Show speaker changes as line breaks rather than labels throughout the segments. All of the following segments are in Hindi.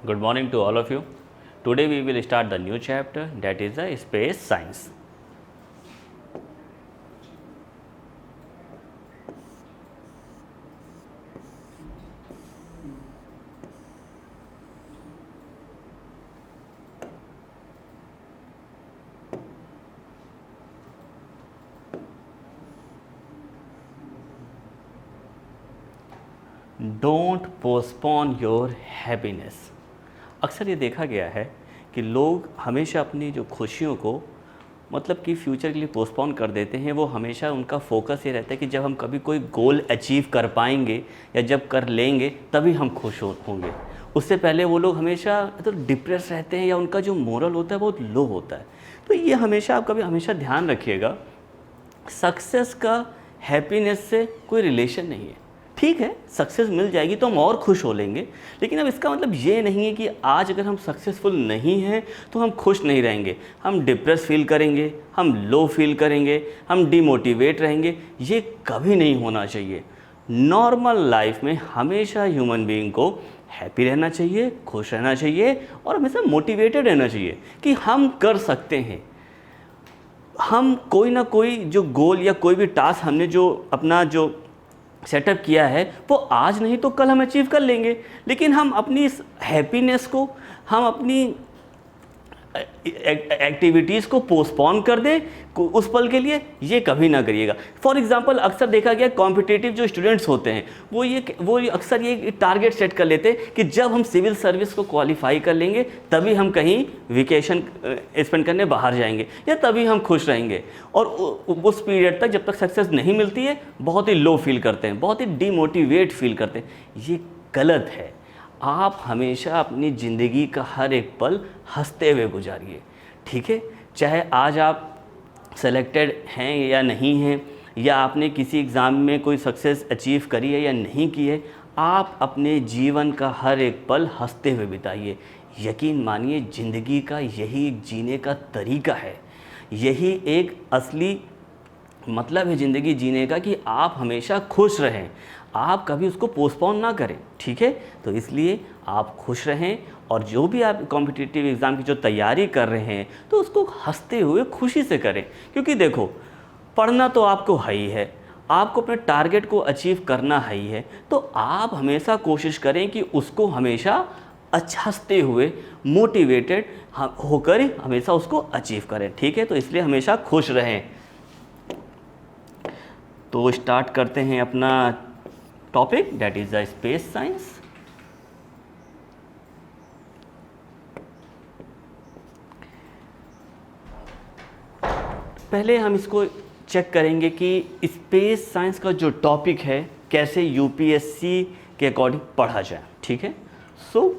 Good morning to all of you. Today we will start the new chapter, that is the space science. Don't postpone your happiness. अक्सर ये देखा गया है कि लोग हमेशा अपनी जो खुशियों को मतलब कि फ्यूचर के लिए पोस्टपोन कर देते हैं। वो हमेशा उनका फोकस ये रहता है कि जब हम कभी कोई गोल अचीव कर पाएंगे या जब कर लेंगे तभी हम खुश होंगे। उससे पहले वो लोग हमेशा तो डिप्रेस रहते हैं या उनका जो मोरल होता है बहुत लो होता है। तो ये हमेशा आप कभी हमेशा ध्यान रखिएगा, सक्सेस का हैप्पीनेस से कोई रिलेशन नहीं है। ठीक है, सक्सेस मिल जाएगी तो हम और खुश हो लेंगे, लेकिन अब इसका मतलब ये नहीं है कि आज अगर हम सक्सेसफुल नहीं हैं तो हम खुश नहीं रहेंगे। हम डिप्रेस फील करेंगे, हम लो फील करेंगे, हम डिमोटिवेट रहेंगे। ये कभी नहीं होना चाहिए। नॉर्मल लाइफ में हमेशा ह्यूमन बीइंग को हैप्पी रहना चाहिए, खुश रहना चाहिए और हमेशा मोटिवेटेड रहना चाहिए कि हम कर सकते हैं। हम कोई ना कोई जो गोल या कोई भी टास्क हमने जो अपना जो सेटअप किया है वो आज नहीं तो कल हम अचीव कर लेंगे। लेकिन हम अपनी इस हैप्पीनेस को, हम अपनी एक्टिविटीज़ को पोस्टपोन कर दें उस पल के लिए, ये कभी ना करिएगा। फॉर एग्जांपल अक्सर देखा गया कॉम्पिटिटिव जो स्टूडेंट्स होते हैं वो अक्सर ये टारगेट सेट कर लेते हैं कि जब हम सिविल सर्विस को क्वालिफाई कर लेंगे तभी हम कहीं वेकेशन स्पेंड करने बाहर जाएंगे या तभी हम खुश रहेंगे। और उस पीरियड तक जब तक सक्सेस नहीं मिलती है बहुत ही लो फील करते हैं, बहुत ही डिमोटिवेट फील करते हैं। ये गलत है। आप हमेशा अपनी ज़िंदगी का हर एक पल हंसते हुए गुजारिए। ठीक है, चाहे आज आप सेलेक्टेड हैं या नहीं हैं, या आपने किसी एग्ज़ाम में कोई सक्सेस अचीव करी है या नहीं की है, आप अपने जीवन का हर एक पल हंसते हुए बिताइए। यकीन मानिए ज़िंदगी का यही एक जीने का तरीका है, यही एक असली मतलब है ज़िंदगी जीने का कि आप हमेशा खुश रहें, आप कभी उसको पोस्टपोन ना करें। ठीक है, तो इसलिए आप खुश रहें और जो भी आप कॉम्पिटिटिव एग्ज़ाम की जो तैयारी कर रहे हैं तो उसको हंसते हुए खुशी से करें। क्योंकि देखो, पढ़ना तो आपको है ही है, आपको अपने टारगेट को अचीव करना है ही है, तो आप हमेशा कोशिश करें कि उसको हमेशा हंसते हुए मोटिवेटेड होकर ही हमेशा उसको अचीव करें। ठीक है, तो इसलिए हमेशा खुश रहें। तो स्टार्ट करते हैं अपना topic, that is the space science. पहले हम इसको चेक करेंगे कि स्पेस साइंस का जो टॉपिक है कैसे यूपीएससी के अकॉर्डिंग पढ़ा जाए। ठीक है, सो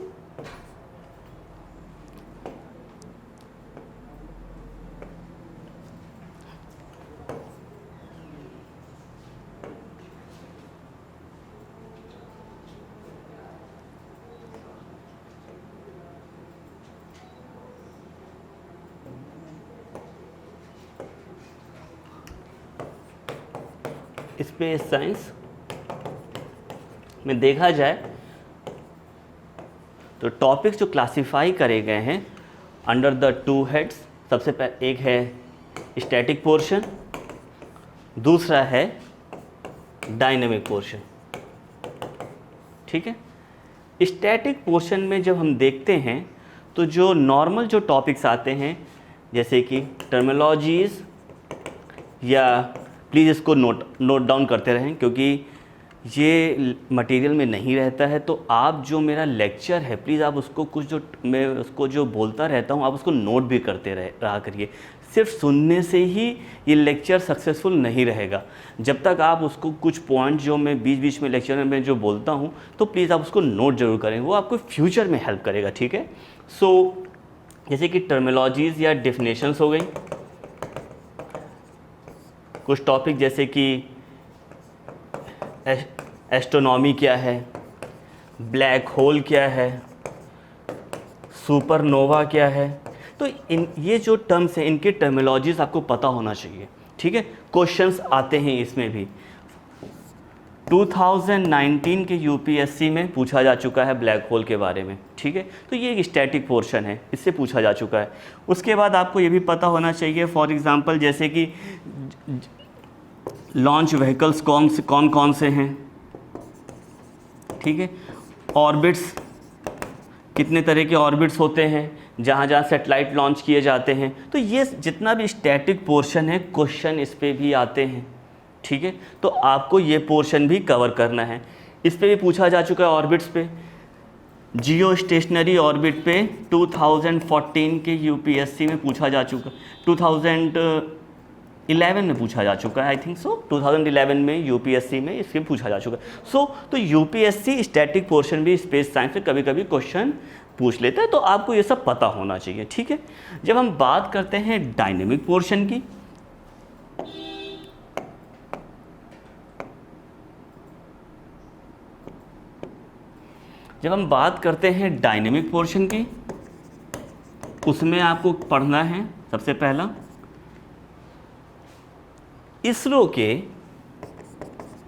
स्पेस साइंस में देखा जाए तो टॉपिक्स जो क्लासिफाई करे गए हैं अंडर द टू हेड्स, सबसे पहले एक है स्टैटिक पोर्शन, दूसरा है डायनेमिक पोर्शन। ठीक है, स्टैटिक पोर्शन में जब हम देखते हैं तो जो नॉर्मल जो टॉपिक्स आते हैं जैसे कि टर्मिनोलॉजीज़, या प्लीज़ इसको नोट डाउन करते रहें क्योंकि ये मटेरियल में नहीं रहता है। तो आप जो मेरा लेक्चर है प्लीज़ आप उसको कुछ जो मैं उसको जो बोलता रहता हूँ आप उसको नोट भी करते रहा करिए। सिर्फ सुनने से ही ये लेक्चर सक्सेसफुल नहीं रहेगा। जब तक आप उसको कुछ पॉइंट जो मैं बीच बीच में लेक्चर में जो बोलता हूँ तो प्लीज़ आप उसको नोट जरूर करें, वो आपको फ्यूचर में हेल्प करेगा। ठीक है, सो जैसे कि टर्मिनोलॉजीज़ या डेफिनेशंस हो गई, कुछ टॉपिक जैसे कि एस्ट्रोनॉमी क्या है, ब्लैक होल क्या है, सुपरनोवा क्या है। तो ये जो टर्म्स हैं इनके टर्मिनोलॉजीज़ आपको पता होना चाहिए। ठीक है, क्वेश्चंस आते हैं इसमें भी। 2019 के यूपीएससी में पूछा जा चुका है ब्लैक होल के बारे में, ठीक है। तो ये एक स्टैटिक पोर्शन है, इससे पूछा जा चुका है। उसके बाद आपको ये भी पता होना चाहिए, फॉर एग्जांपल जैसे कि लॉन्च व्हीकल्स कौन कौन से हैं, ठीक है। ऑर्बिट्स, कितने तरह के ऑर्बिट्स होते हैं जहाँ जहाँ सेटेलाइट लॉन्च किए जाते हैं। तो ये जितना भी स्टैटिक पोर्शन है, क्वेश्चन इस पे भी आते हैं, ठीक है। तो आपको ये पोर्शन भी कवर करना है। इस पे भी पूछा जा चुका है ऑर्बिट्स पे, जियो स्टेशनरी ऑर्बिट पे 2014 के यूपीएससी में पूछा जा चुका, 2011 में पूछा जा चुका है, आई थिंक सो 2011 में यूपीएससी में इसके पूछा जा चुका है। तो यूपीएससी स्टैटिक पोर्शन भी स्पेस साइंस में कभी कभी क्वेश्चन पूछ लेता है, तो आपको ये सब पता होना चाहिए, ठीक है। जब हम बात करते हैं डायनेमिक पोर्शन की, उसमें आपको पढ़ना है सबसे पहला इसरो के,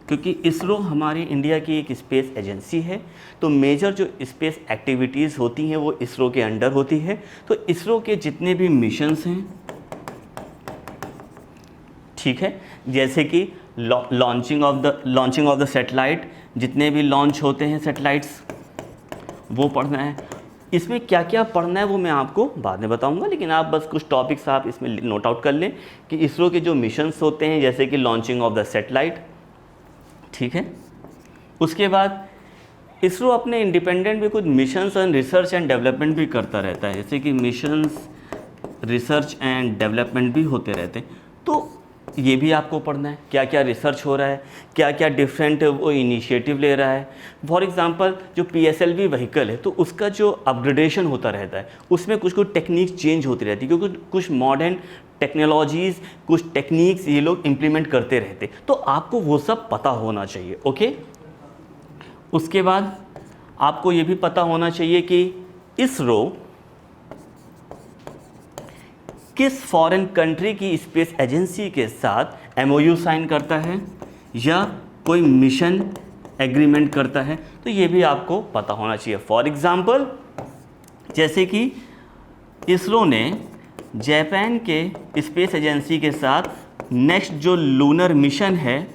क्योंकि इसरो हमारी इंडिया की एक स्पेस एजेंसी है, तो मेजर जो स्पेस एक्टिविटीज़ होती हैं वो इसरो के अंडर होती है। तो इसरो के जितने भी मिशंस हैं, ठीक है, जैसे कि लॉन्चिंग ऑफ द सैटेलाइट, जितने भी लॉन्च होते हैं सैटेलाइट्स वो पढ़ना है। इसमें क्या क्या पढ़ना है वो मैं आपको बाद में बताऊंगा, लेकिन आप बस कुछ टॉपिक्स आप इसमें नोट आउट कर लें कि इसरो के जो मिशंस होते हैं, जैसे कि लॉन्चिंग ऑफ द सैटेलाइट, ठीक है। उसके बाद इसरो अपने इंडिपेंडेंट भी कुछ missions and research and development भी करता रहता है, जैसे कि मिशंस रिसर्च एंड डेवलपमेंट भी होते रहते हैं। तो ये भी आपको पढ़ना है, क्या क्या रिसर्च हो रहा है, क्या क्या डिफरेंट वो इनिशिएटिव ले रहा है। फॉर एग्जांपल जो PSLV व्हीकल है, तो उसका जो अपग्रेडेशन होता रहता है, उसमें कुछ कुछ टेक्निक चेंज होती रहती है, क्योंकि कुछ मॉडर्न टेक्नोलॉजीज़, कुछ टेक्निक्स ये लोग इम्प्लीमेंट करते रहते, तो आपको वो सब पता होना चाहिए, ओके। उसके बाद आपको ये भी पता होना चाहिए कि इसरो किस फॉरेन कंट्री की स्पेस एजेंसी के साथ MOU साइन करता है या कोई मिशन एग्रीमेंट करता है, तो ये भी आपको पता होना चाहिए। फॉर एग्जांपल जैसे कि इसरो ने जापान के स्पेस एजेंसी के साथ नेक्स्ट जो लूनर मिशन है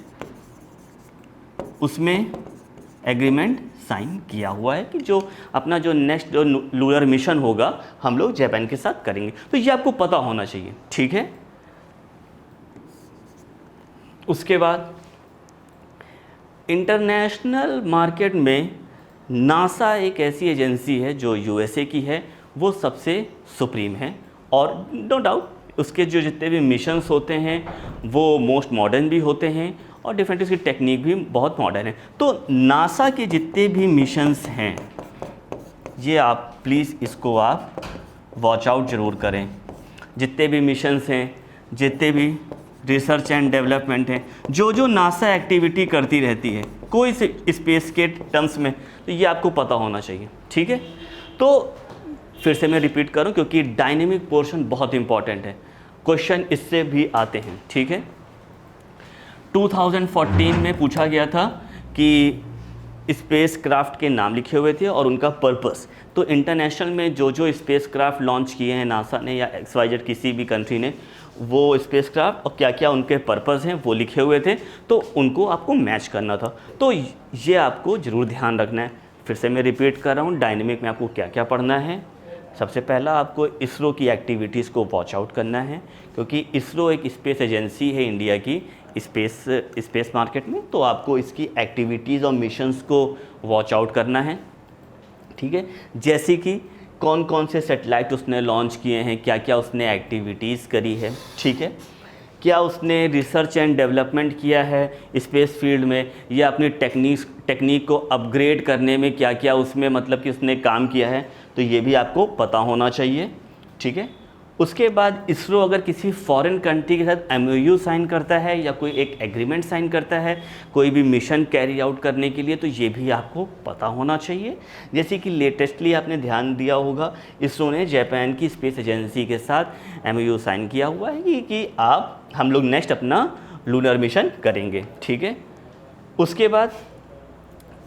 उसमें एग्रीमेंट साइन किया हुआ है कि जो अपना जो नेक्स्ट जो लूनर मिशन होगा हम लोग जापान के साथ करेंगे। तो ये आपको पता होना चाहिए, ठीक है। उसके बाद इंटरनेशनल मार्केट में नासा एक ऐसी एजेंसी है जो USA की है, वो सबसे सुप्रीम है, और नो डाउट उसके जो जितने भी मिशंस होते हैं वो मोस्ट मॉडर्न भी होते हैं, और डिफरेंट उसकी टेक्निक भी बहुत मॉडर्न है। तो नासा के जितने भी मिशंस हैं, ये आप प्लीज़ इसको आप वॉच आउट ज़रूर करें। जितने भी मिशंस हैं, जितने भी रिसर्च एंड डेवलपमेंट हैं, जो नासा एक्टिविटी करती रहती है कोई से स्पेस के टर्म्स में, तो ये आपको पता होना चाहिए, ठीक है। तो फिर से मैं रिपीट करूं, क्योंकि डायनेमिक पोर्शन बहुत इंपॉर्टेंट है, क्वेश्चन इससे भी आते हैं, ठीक है। 2014 में पूछा गया था कि स्पेस क्राफ्ट के नाम लिखे हुए थे और उनका पर्पस। तो इंटरनेशनल में जो स्पेस क्राफ्ट लॉन्च किए हैं नासा ने या XYZ किसी भी कंट्री ने, वो स्पेस क्राफ्ट और क्या क्या उनके पर्पस हैं वो लिखे हुए थे, तो उनको आपको मैच करना था। तो ये आपको ज़रूर ध्यान रखना है। फिर से मैं रिपीट कर रहा हूँ, डायनेमिक में आपको क्या क्या पढ़ना है। सबसे पहला आपको इसरो की एक्टिविटीज़ को वॉच आउट करना है, क्योंकि इसरो एक स्पेस एजेंसी है इंडिया की स्पेस मार्केट में, तो आपको इसकी एक्टिविटीज़ और मिशंस को वॉच आउट करना है, ठीक है। जैसे कि कौन कौन से सैटेलाइट उसने लॉन्च किए हैं, क्या क्या उसने एक्टिविटीज़ करी है, ठीक है। क्या उसने रिसर्च एंड डेवलपमेंट किया है स्पेस फील्ड में, या अपनी टेक्निक को अपग्रेड करने में क्या क्या उसमें मतलब कि उसने काम किया है, तो ये भी आपको पता होना चाहिए, ठीक है। उसके बाद इसरो अगर किसी फॉरेन कंट्री के साथ MOU साइन करता है या कोई एक एग्रीमेंट साइन करता है कोई भी मिशन कैरी आउट करने के लिए, तो ये भी आपको पता होना चाहिए। जैसे कि लेटेस्टली आपने ध्यान दिया होगा, इसरो ने जापान की स्पेस एजेंसी के साथ MOU साइन किया हुआ है कि हम लोग नेक्स्ट अपना लूनर मिशन करेंगे, ठीक है। उसके बाद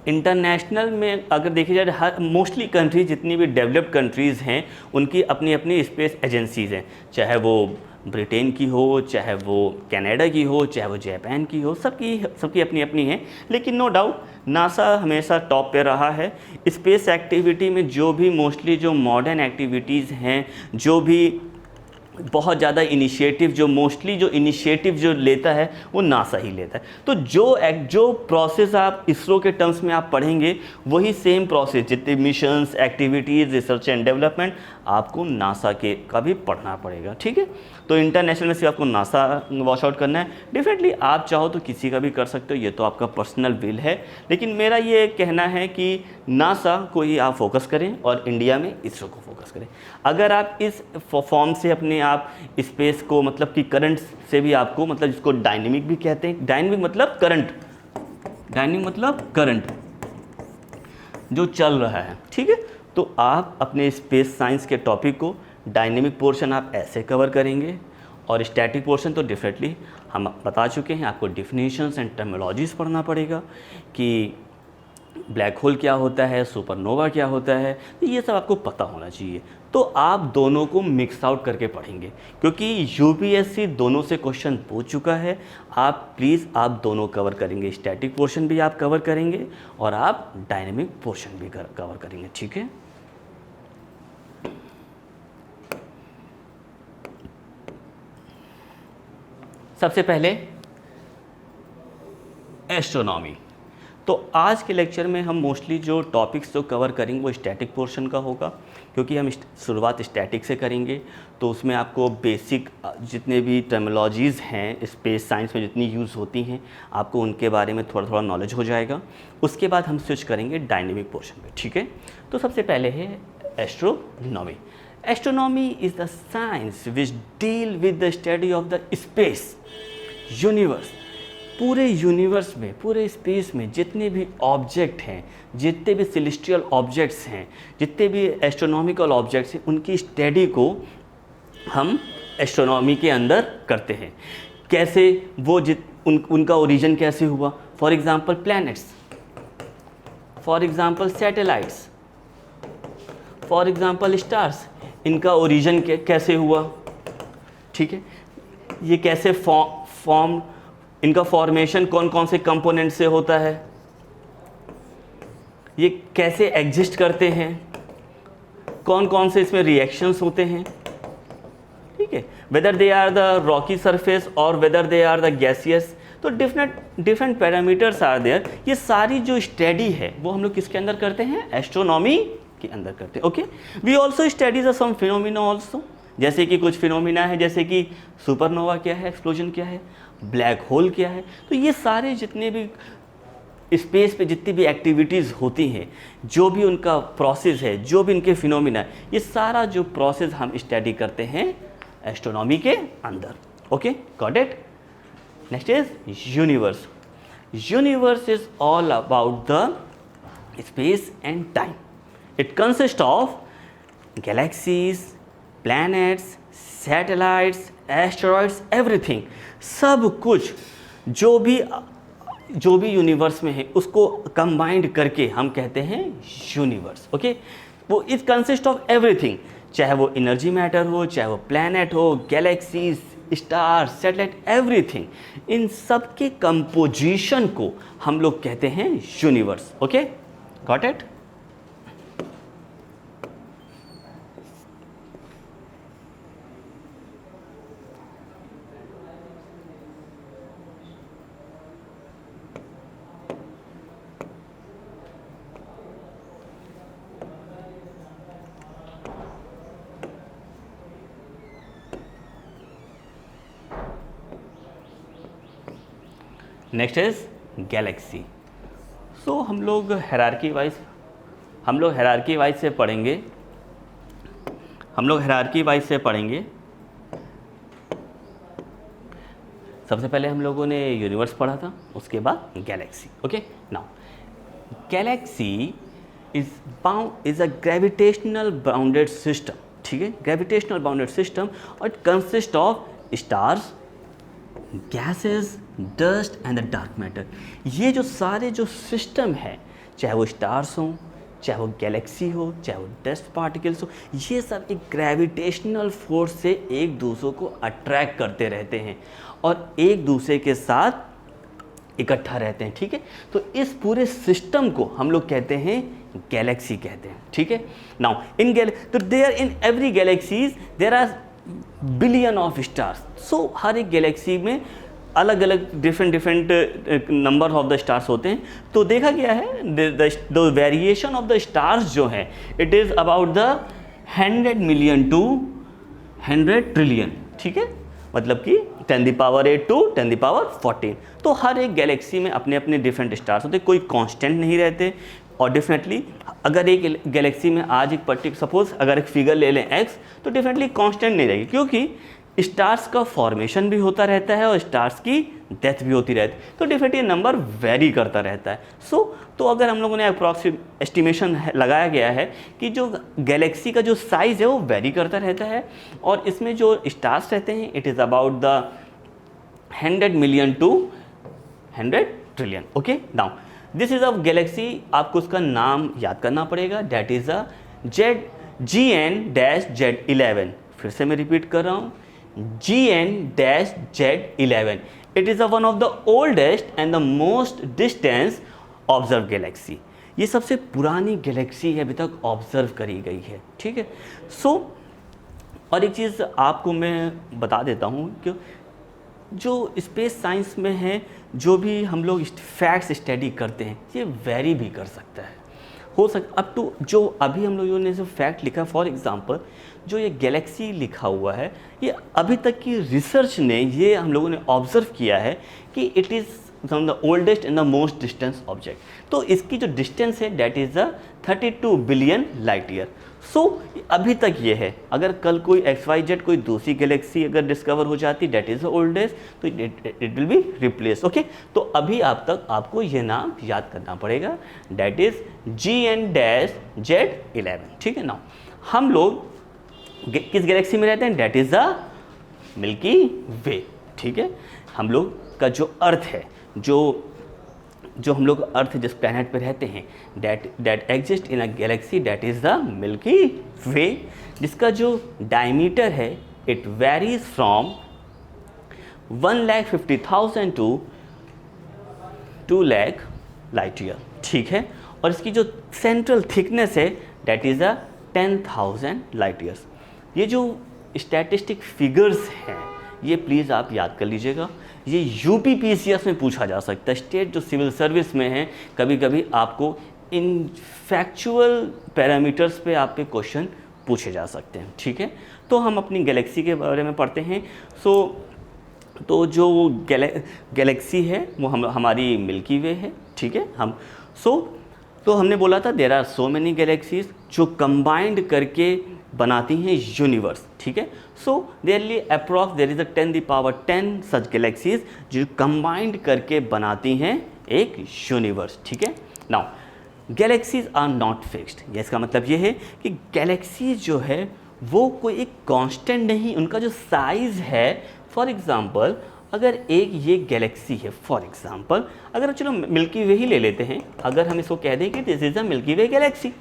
इंटरनेशनल में अगर देखी जाए, हर मोस्टली कंट्रीज जितनी भी डेवलप्ड कंट्रीज़ हैं उनकी अपनी अपनी स्पेस एजेंसीज़ हैं, चाहे वो ब्रिटेन की हो, चाहे वो कनाडा की हो, चाहे वो जापान की हो, सबकी अपनी अपनी है। लेकिन नो डाउट नासा हमेशा टॉप पे रहा है। स्पेस एक्टिविटी में जो भी मोस्टली जो मॉडर्न एक्टिविटीज़ हैं, जो भी बहुत ज़्यादा इनिशिएटिव जो इनिशिएटिव जो लेता है वो नासा ही लेता है। तो जो प्रोसेस आप इसरो के टर्म्स में आप पढ़ेंगे वही सेम प्रोसेस, जितने missions, activities, research and development आपको नासा के का भी पढ़ना पड़ेगा, ठीक है। तो इंटरनेशनल में सिर्फ आपको नासा वॉच आउट करना है। डेफिनेटली आप चाहो तो किसी का भी कर सकते हो, ये तो आपका पर्सनल विल है, लेकिन मेरा ये कहना है कि नासा को ही आप फोकस करें और इंडिया में इसरो को फोकस करें। अगर आप इस फॉर्म से अपने आप स्पेस को, मतलब कि करंट से भी आपको, मतलब जिसको डायनेमिक भी कहते हैं, डायनेमिक मतलब करंट जो चल रहा है, ठीक है। तो आप अपने स्पेस साइंस के टॉपिक को डायनेमिक पोर्शन आप ऐसे कवर करेंगे, और स्टैटिक पोर्शन तो डेफिनेटली हम बता चुके हैं, आपको डिफिनीशंस एंड टर्मिनोलॉजीज पढ़ना पड़ेगा कि ब्लैक होल क्या होता है, सुपरनोवा क्या होता है, तो ये सब आपको पता होना चाहिए। तो आप दोनों को मिक्स आउट करके पढ़ेंगे, क्योंकि यूपीएससी दोनों से क्वेश्चन पूछ चुका है। आप प्लीज़ आप दोनों कवर करेंगे, स्टैटिक पोर्शन भी आप कवर करेंगे और आप डायनेमिक पोर्शन भी कवर करेंगे, ठीक है। सबसे पहले एस्ट्रोनॉमी। तो आज के लेक्चर में हम मोस्टली जो टॉपिक्स जो कवर करेंगे वो स्टैटिक पोर्शन का होगा, क्योंकि हम शुरुआत स्टैटिक से करेंगे। तो उसमें आपको बेसिक जितने भी टर्मिनोलॉजीज़ हैं स्पेस साइंस में जितनी यूज़ होती हैं, आपको उनके बारे में थोड़ा थोड़ा नॉलेज हो जाएगा। उसके बाद हम स्विच करेंगे डायनेमिक पोर्शन पे, ठीक है। तो सबसे पहले है astronomy. Astronomy is the science which deal with the study of the space universe. पूरे यूनिवर्स में, पूरे स्पेस में जितने भी ऑब्जेक्ट हैं, जितने भी सेलेस्टियल ऑब्जेक्ट्स हैं, जितने भी एस्ट्रोनॉमिकल ऑब्जेक्ट्स हैं, उनकी स्टडी को हम एस्ट्रोनॉमी के अंदर करते हैं। कैसे वो उनका ओरिजिन कैसे हुआ, for example planets, for example satellites, for example stars, इनका ओरिजिन कैसे हुआ, ठीक है। ये कैसे फॉर्म, इनका फॉर्मेशन कौन कौन से कंपोनेंट से होता है, ये कैसे एग्जिस्ट करते हैं, कौन कौन से इसमें रिएक्शंस होते हैं, ठीक है। Whether they are the rocky surface और whether they are the gaseous, तो डिफरेंट पैरामीटर्स आर देयर। ये सारी जो स्टडी है वो हम लोग किसके अंदर करते हैं, एस्ट्रोनॉमी के अंदर करते हैं, okay. We also studies some phenomena also, जैसे कि कुछ फिनोमिना है, जैसे कि सुपरनोवा क्या है, एक्सप्लोजन क्या है, ब्लैक होल क्या है। तो ये सारे जितने भी स्पेस पे जितनी भी एक्टिविटीज़ होती हैं, जो भी उनका प्रोसेस है, जो भी इनके फिनोमिना है, ये सारा जो प्रोसेस हम स्टडी करते हैं एस्ट्रोनॉमी के अंदर, okay, got it. Next is universe. Universe is all about the space and time. It consist of galaxies, planets, satellites, asteroids, everything. सब कुछ जो भी यूनिवर्स में है उसको कंबाइंड करके हम कहते हैं यूनिवर्स, ओके। वो इज कंसिस्ट ऑफ एवरीथिंग, चाहे वो एनर्जी मैटर हो, चाहे वो प्लैनेट हो, गैलेक्सीज, स्टार, सैटेलाइट, एवरीथिंग, इन सब के कंपोजिशन को हम लोग कहते हैं universe, okay, got it. Next is galaxy. So हम लोग हायरार्की वाइज से पढ़ेंगे। सबसे पहले हम लोगों ने यूनिवर्स पढ़ा था, उसके बाद Galaxy, okay. Now Galaxy is a gravitational bounded system, ठीक है, ग्रेविटेशनल बाउंडेड सिस्टम, और it consist of stars, gases, dust and the dark matter. ये जो सारे जो सिस्टम है, चाहे वो स्टार्स हों, चाहे वो गैलेक्सी हो, चाहे वो डस्ट पार्टिकल्स हो, ये सब एक ग्रेविटेशनल फोर्स से एक दूसरे को अट्रैक्ट करते रहते हैं और एक दूसरे के साथ इकट्ठा रहते हैं। ठीक है, तो इस पूरे सिस्टम को हम लोग कहते हैं गैलेक्सी कहते हैं। ठीक है, नाउ तो there in every galaxies there are billion of stars. So हर एक गैलेक्सी में अलग अलग different number of the stars होते हैं। तो देखा गया है the variation of the stars जो है it is about the 100 million to 100 trillion. ठीक है, मतलब कि 10⁸ to 10⁻14। तो हर एक गैलेक्सी में अपने अपने डिफरेंट स्टार्स होते हैं, कोई कांस्टेंट नहीं रहते। और डेफिनेटली अगर एक गैलेक्सी में आज एक पर्टिकुलर सपोज अगर एक फिगर ले लें x, तो डेफिनेटली कांस्टेंट नहीं रहेगी, क्योंकि स्टार्स का फॉर्मेशन भी होता रहता है और स्टार्स की डेथ भी होती रहती है। तो डेफिनेटली नंबर वेरी करता रहता है। तो अगर हम लोगों ने अप्रॉक्सीमेट एस्टिमेशन लगाया गया है कि जो गैलेक्सी का जो साइज़ है वो वेरी करता रहता है और इसमें जो स्टार्स रहते हैं it is about the 100 million to 100 trillion. Okay, now this is a galaxy, आपको उसका नाम याद करना पड़ेगा, डैट इज़ अ GN-Z11। फिर से मैं रिपीट कर रहा हूँ, GN-Z11। It is one of the oldest and the most distance observe Galaxy. ये सबसे पुरानी गैलेक्सी है अभी तक ऑब्जर्व करी गई है। ठीक है, और एक चीज़ आपको मैं बता देता हूँ कि जो स्पेस साइंस में है, जो भी हम लोग फैक्ट्स स्टडी करते हैं, ये वेरी भी कर सकता है, हो सकता अप टू जो अभी हम लोगों ने जो फैक्ट लिखा। फॉर एग्जांपल जो ये गैलेक्सी लिखा हुआ है, ये अभी तक की रिसर्च ने ये हम लोगों ने ऑब्जर्व किया है कि it is the oldest and the most distance object. तो इसकी जो डिस्टेंस है that is the 32 billion light year. So अभी तक ये है, अगर कल कोई XYZ कोई दूसरी गैलेक्सी अगर डिस्कवर हो जाती डेट इज़ द ओल्डेस्ट, तो it will be replace. Okay, तो अभी आप तक आपको ये नाम याद करना पड़ेगा, डेट इज़ GN-Z11। ठीक है, नाउ हम लोग किस गैलेक्सी में रहते हैं, that is the Milky Way. ठीक है, हम लोग का जो अर्थ है, जो हम लोग अर्थ जिस प्लैनेट पे रहते हैं, that exist in a galaxy that is the Milky Way, जिसका जो डायमीटर है it varies from 1,50,000 to 2 lakh light year. ठीक है, और इसकी जो सेंट्रल थिकनेस है that is the 10,000 light years. ये जो स्टैटिस्टिक फिगर्स हैं ये प्लीज़ आप याद कर लीजिएगा, ये UPPCS में पूछा जा सकता है। स्टेट जो सिविल सर्विस में है, कभी कभी आपको इन फैक्चुअल पैरामीटर्स पे आप पे क्वेश्चन पूछे जा सकते हैं। ठीक है, तो हम अपनी गैलेक्सी के बारे में पढ़ते हैं। तो जो गैलेक्सी है वो हमारी मिल्की वे है। ठीक है, तो हमने बोला था there are so many galaxies जो कंबाइंड करके बनाती हैं यूनिवर्स। ठीक है, so thereby approx there is 10⁻10 such galaxies जो कंबाइंड करके बनाती हैं एक यूनिवर्स। ठीक है, now galaxies are not fixed. ये इसका मतलब ये है कि गैलेक्सीज जो है वो कोई एक कांस्टेंट नहीं, उनका जो साइज़ है, फॉर एग्जांपल अगर एक ये गैलेक्सी है, फॉर एग्जांपल अगर चलो मिल्की वे ही ले लेते हैं, अगर हम इसको कह दें कि this is a Milky way Galaxy,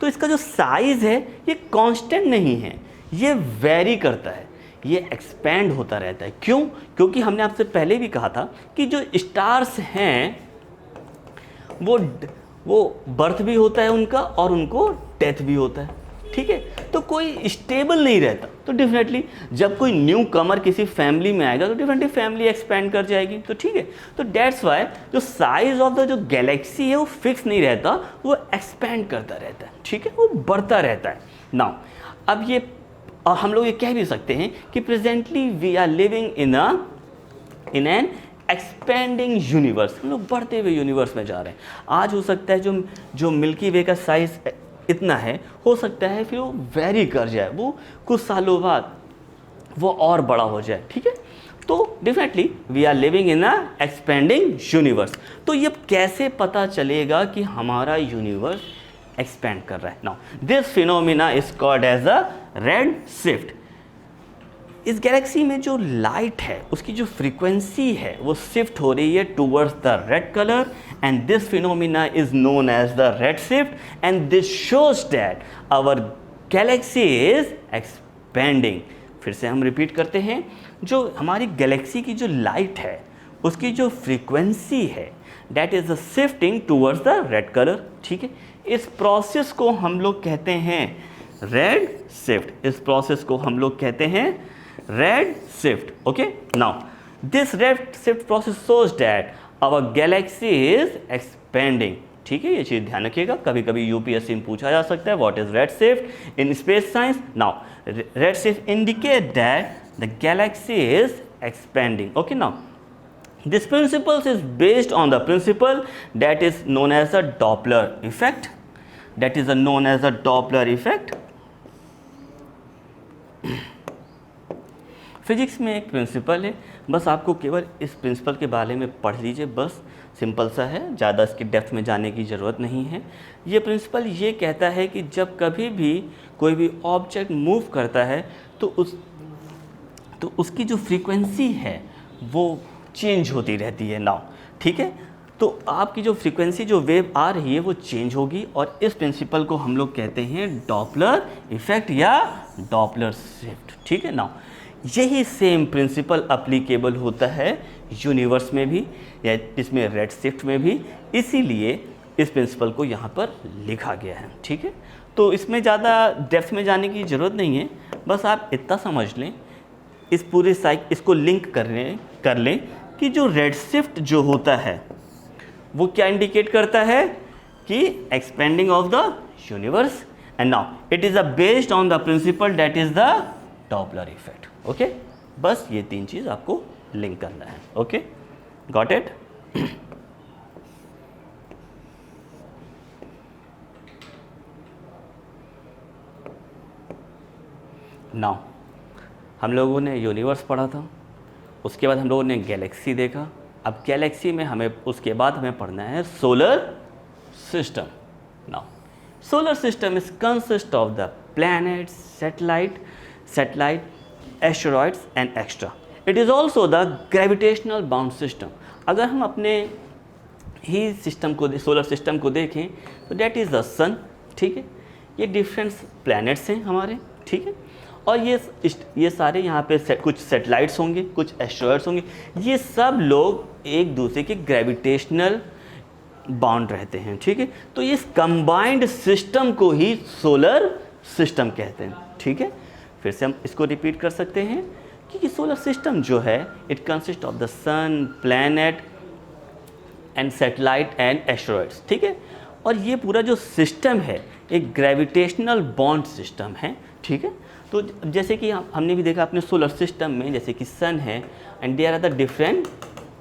तो इसका जो साइज़ है ये कांस्टेंट नहीं है, ये वेरी करता है, ये एक्सपैंड होता रहता है। क्यों? क्योंकि हमने आपसे पहले भी कहा था कि जो स्टार्स हैं वो बर्थ भी होता है उनका और उनको डेथ भी होता है। ठीक है, तो कोई स्टेबल नहीं रहता। तो डेफिनेटली जब कोई न्यू कमर किसी फैमिली में आएगा तो डेफिनेटली फैमिली एक्सपैंड कर जाएगी। तो ठीक है, तो डेट्स वाई जो साइज ऑफ द जो गैलेक्सी है वो फिक्स नहीं रहता, वो एक्सपैंड करता रहता है। ठीक है, वो बढ़ता रहता है। नाउ अब ये हम लोग ये कह भी सकते हैं कि presently we are living in an expanding universe. हम लोग बढ़ते हुए यूनिवर्स में जा रहे हैं। आज हो सकता है जो मिल्की वे का साइज इतना है, हो सकता है फिर वो वेरी कर जाए, वो कुछ सालों बाद वो और बड़ा हो जाए। ठीक है, तो definitely we are living in a expanding universe. तो ये कैसे पता चलेगा कि हमारा यूनिवर्स एक्सपेंड कर रहा है? Now this phenomena is called as a red shift. इस गैलेक्सी में जो लाइट है उसकी जो फ्रीक्वेंसी है वो शिफ्ट हो रही है towards the red colour, and this phenomena is known as the red shift, and this shows that our galaxy is expanding. फिर से हम रिपीट करते हैं, जो हमारी गैलेक्सी की जो लाइट है उसकी जो फ्रीक्वेंसी है that is the shifting towards the red colour. ठीक है, इस प्रोसेस को हम लोग कहते हैं रेड शिफ्ट। इस प्रोसेस को हम लोग कहते हैं red shift. Okay, now this red shift process shows that our galaxy is expanding. ठीक है, ये चीज़ ध्यान रखिएगा, कभी कभी यूपीएससी में पूछा जा सकता है what is red shift in space science. Now red shift indicate that the Galaxy is expanding. Okay, now this principle is based on the principle that is known as the Doppler effect. That is known as the Doppler effect. Physics में एक प्रिंसिपल है, बस आपको केवल इस प्रिंसिपल के बारे में पढ़ लीजिए, बस सिंपल सा है, ज़्यादा इसकी डेप्थ में जाने की ज़रूरत नहीं है। ये प्रिंसिपल ये कहता है कि जब कभी भी कोई भी ऑब्जेक्ट मूव करता है तो उसकी जो फ्रीक्वेंसी है वो चेंज होती रहती है नाउ। ठीक है, तो आपकी जो फ्रीक्वेंसी जो वेव आ रही है वो चेंज होगी, और इस प्रिंसिपल को हम लोग कहते हैं डॉपलर इफेक्ट या डॉपलर शिफ्ट। ठीक है, नाउ यही सेम प्रिंसिपल अप्लीकेबल होता है यूनिवर्स में भी या इसमें रेड शिफ्ट में भी, इसीलिए इस प्रिंसिपल को यहाँ पर लिखा गया है। ठीक है, तो इसमें ज़्यादा डेप्थ में जाने की ज़रूरत नहीं है, बस आप इतना समझ लें, इस पूरे इसको लिंक कर लें कि जो रेड शिफ्ट जो होता है वो क्या इंडिकेट करता है कि expanding of the universe, and now it is based on the principal that is the Doppler effect. Okay, बस ये तीन चीज आपको लिंक करना है। Okay, got it? नाउ हम लोगों ने यूनिवर्स पढ़ा था, उसके बाद हम लोगों ने गैलेक्सी देखा, अब गैलेक्सी में हमें उसके बाद हमें पढ़ना है solar system. Now solar system is consist of the planets, satellite, asteroids and extra. It is also the gravitational bound system. अगर हम अपने ही सिस्टम को, सोलर सिस्टम को देखें तो डेट इज़ द सन। ठीक है, ये डिफरेंट प्लैनेट्स हैं हमारे। ठीक है, और ये सारे यहाँ पे कुछ सैटेलाइट्स होंगे, कुछ एस्टेरॉइड्स होंगे, ये सब लोग एक दूसरे के ग्रेविटेशनल बाउंड रहते हैं। ठीक है, तो इस कंबाइंड सिस्टम को ही सोलर सिस्टम कहते हैं। ठीक है, फिर से हम इसको रिपीट कर सकते हैं कि सोलर सिस्टम जो है it consist of the sun, planet and satellite and asteroids. ठीक है, और ये पूरा जो सिस्टम है एक ग्रेविटेशनल बॉन्ड सिस्टम है। ठीक है, तो जैसे कि हमने भी देखा अपने सोलर सिस्टम में, जैसे कि सन है and there are the different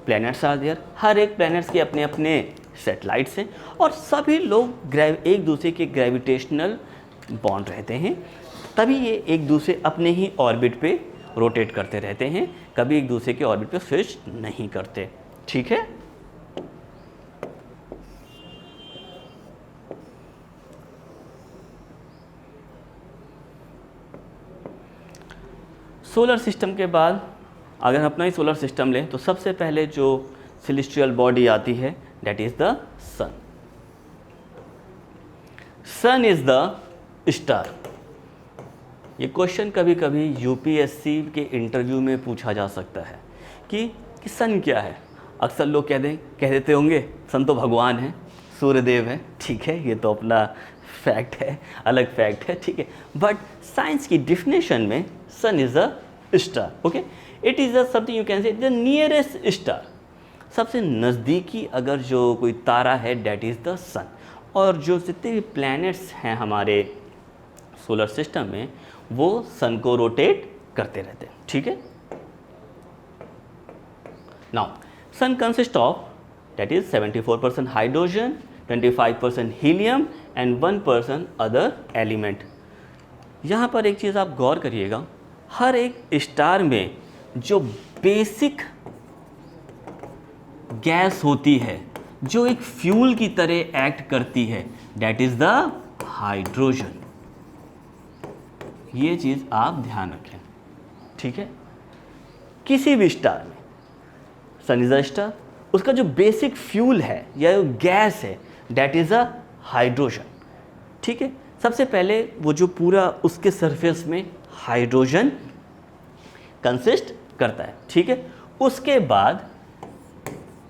planets are there, हर एक प्लैनेट्स के अपने अपने सैटेलाइट्स हैं, और सभी लोग एक दूसरे के ग्रेविटेशनल बॉन्ड रहते हैं, तभी ये एक दूसरे अपने ही ऑर्बिट पे रोटेट करते रहते हैं, कभी एक दूसरे के ऑर्बिट पे स्विच नहीं करते। ठीक है, सोलर सिस्टम के बाद अगर हम अपना ही सोलर सिस्टम लें तो सबसे पहले जो सेलेस्टियल बॉडी आती है that is the sun. Sun is the star. ये क्वेश्चन कभी कभी यूपीएससी के इंटरव्यू में पूछा जा सकता है कि सन क्या है। अक्सर लोग कह देते होंगे सन तो भगवान है, सूर्यदेव है। ठीक है, ये तो अपना फैक्ट है, अलग फैक्ट है। ठीक है, बट साइंस की डिफिनेशन में sun is a star. Okay, it is a something you can say the nearest star. सबसे नज़दीकी अगर जो कोई तारा है डेट इज़ द सन, और जो जितने भी प्लैनेट्स हैं हमारे सोलर सिस्टम में वो सन को रोटेट करते रहते हैं। ठीक है, now sun consist of that is 74% hydrogen, 25% helium and 1% other element. यहाँ पर एक चीज़ आप गौर करिएगा, हर एक स्टार में जो बेसिक गैस होती है जो एक फ्यूल की तरह एक्ट करती है दैट इज द हाइड्रोजन। ये चीज़ आप ध्यान रखें। ठीक है। किसी भी स्टार में, सन इज अ स्टार, उसका जो बेसिक फ्यूल है या गैस है दैट इज़ अ हाइड्रोजन, ठीक है। सबसे पहले वो जो पूरा उसके सरफेस में हाइड्रोजन कंसिस्ट करता है, ठीक है। उसके बाद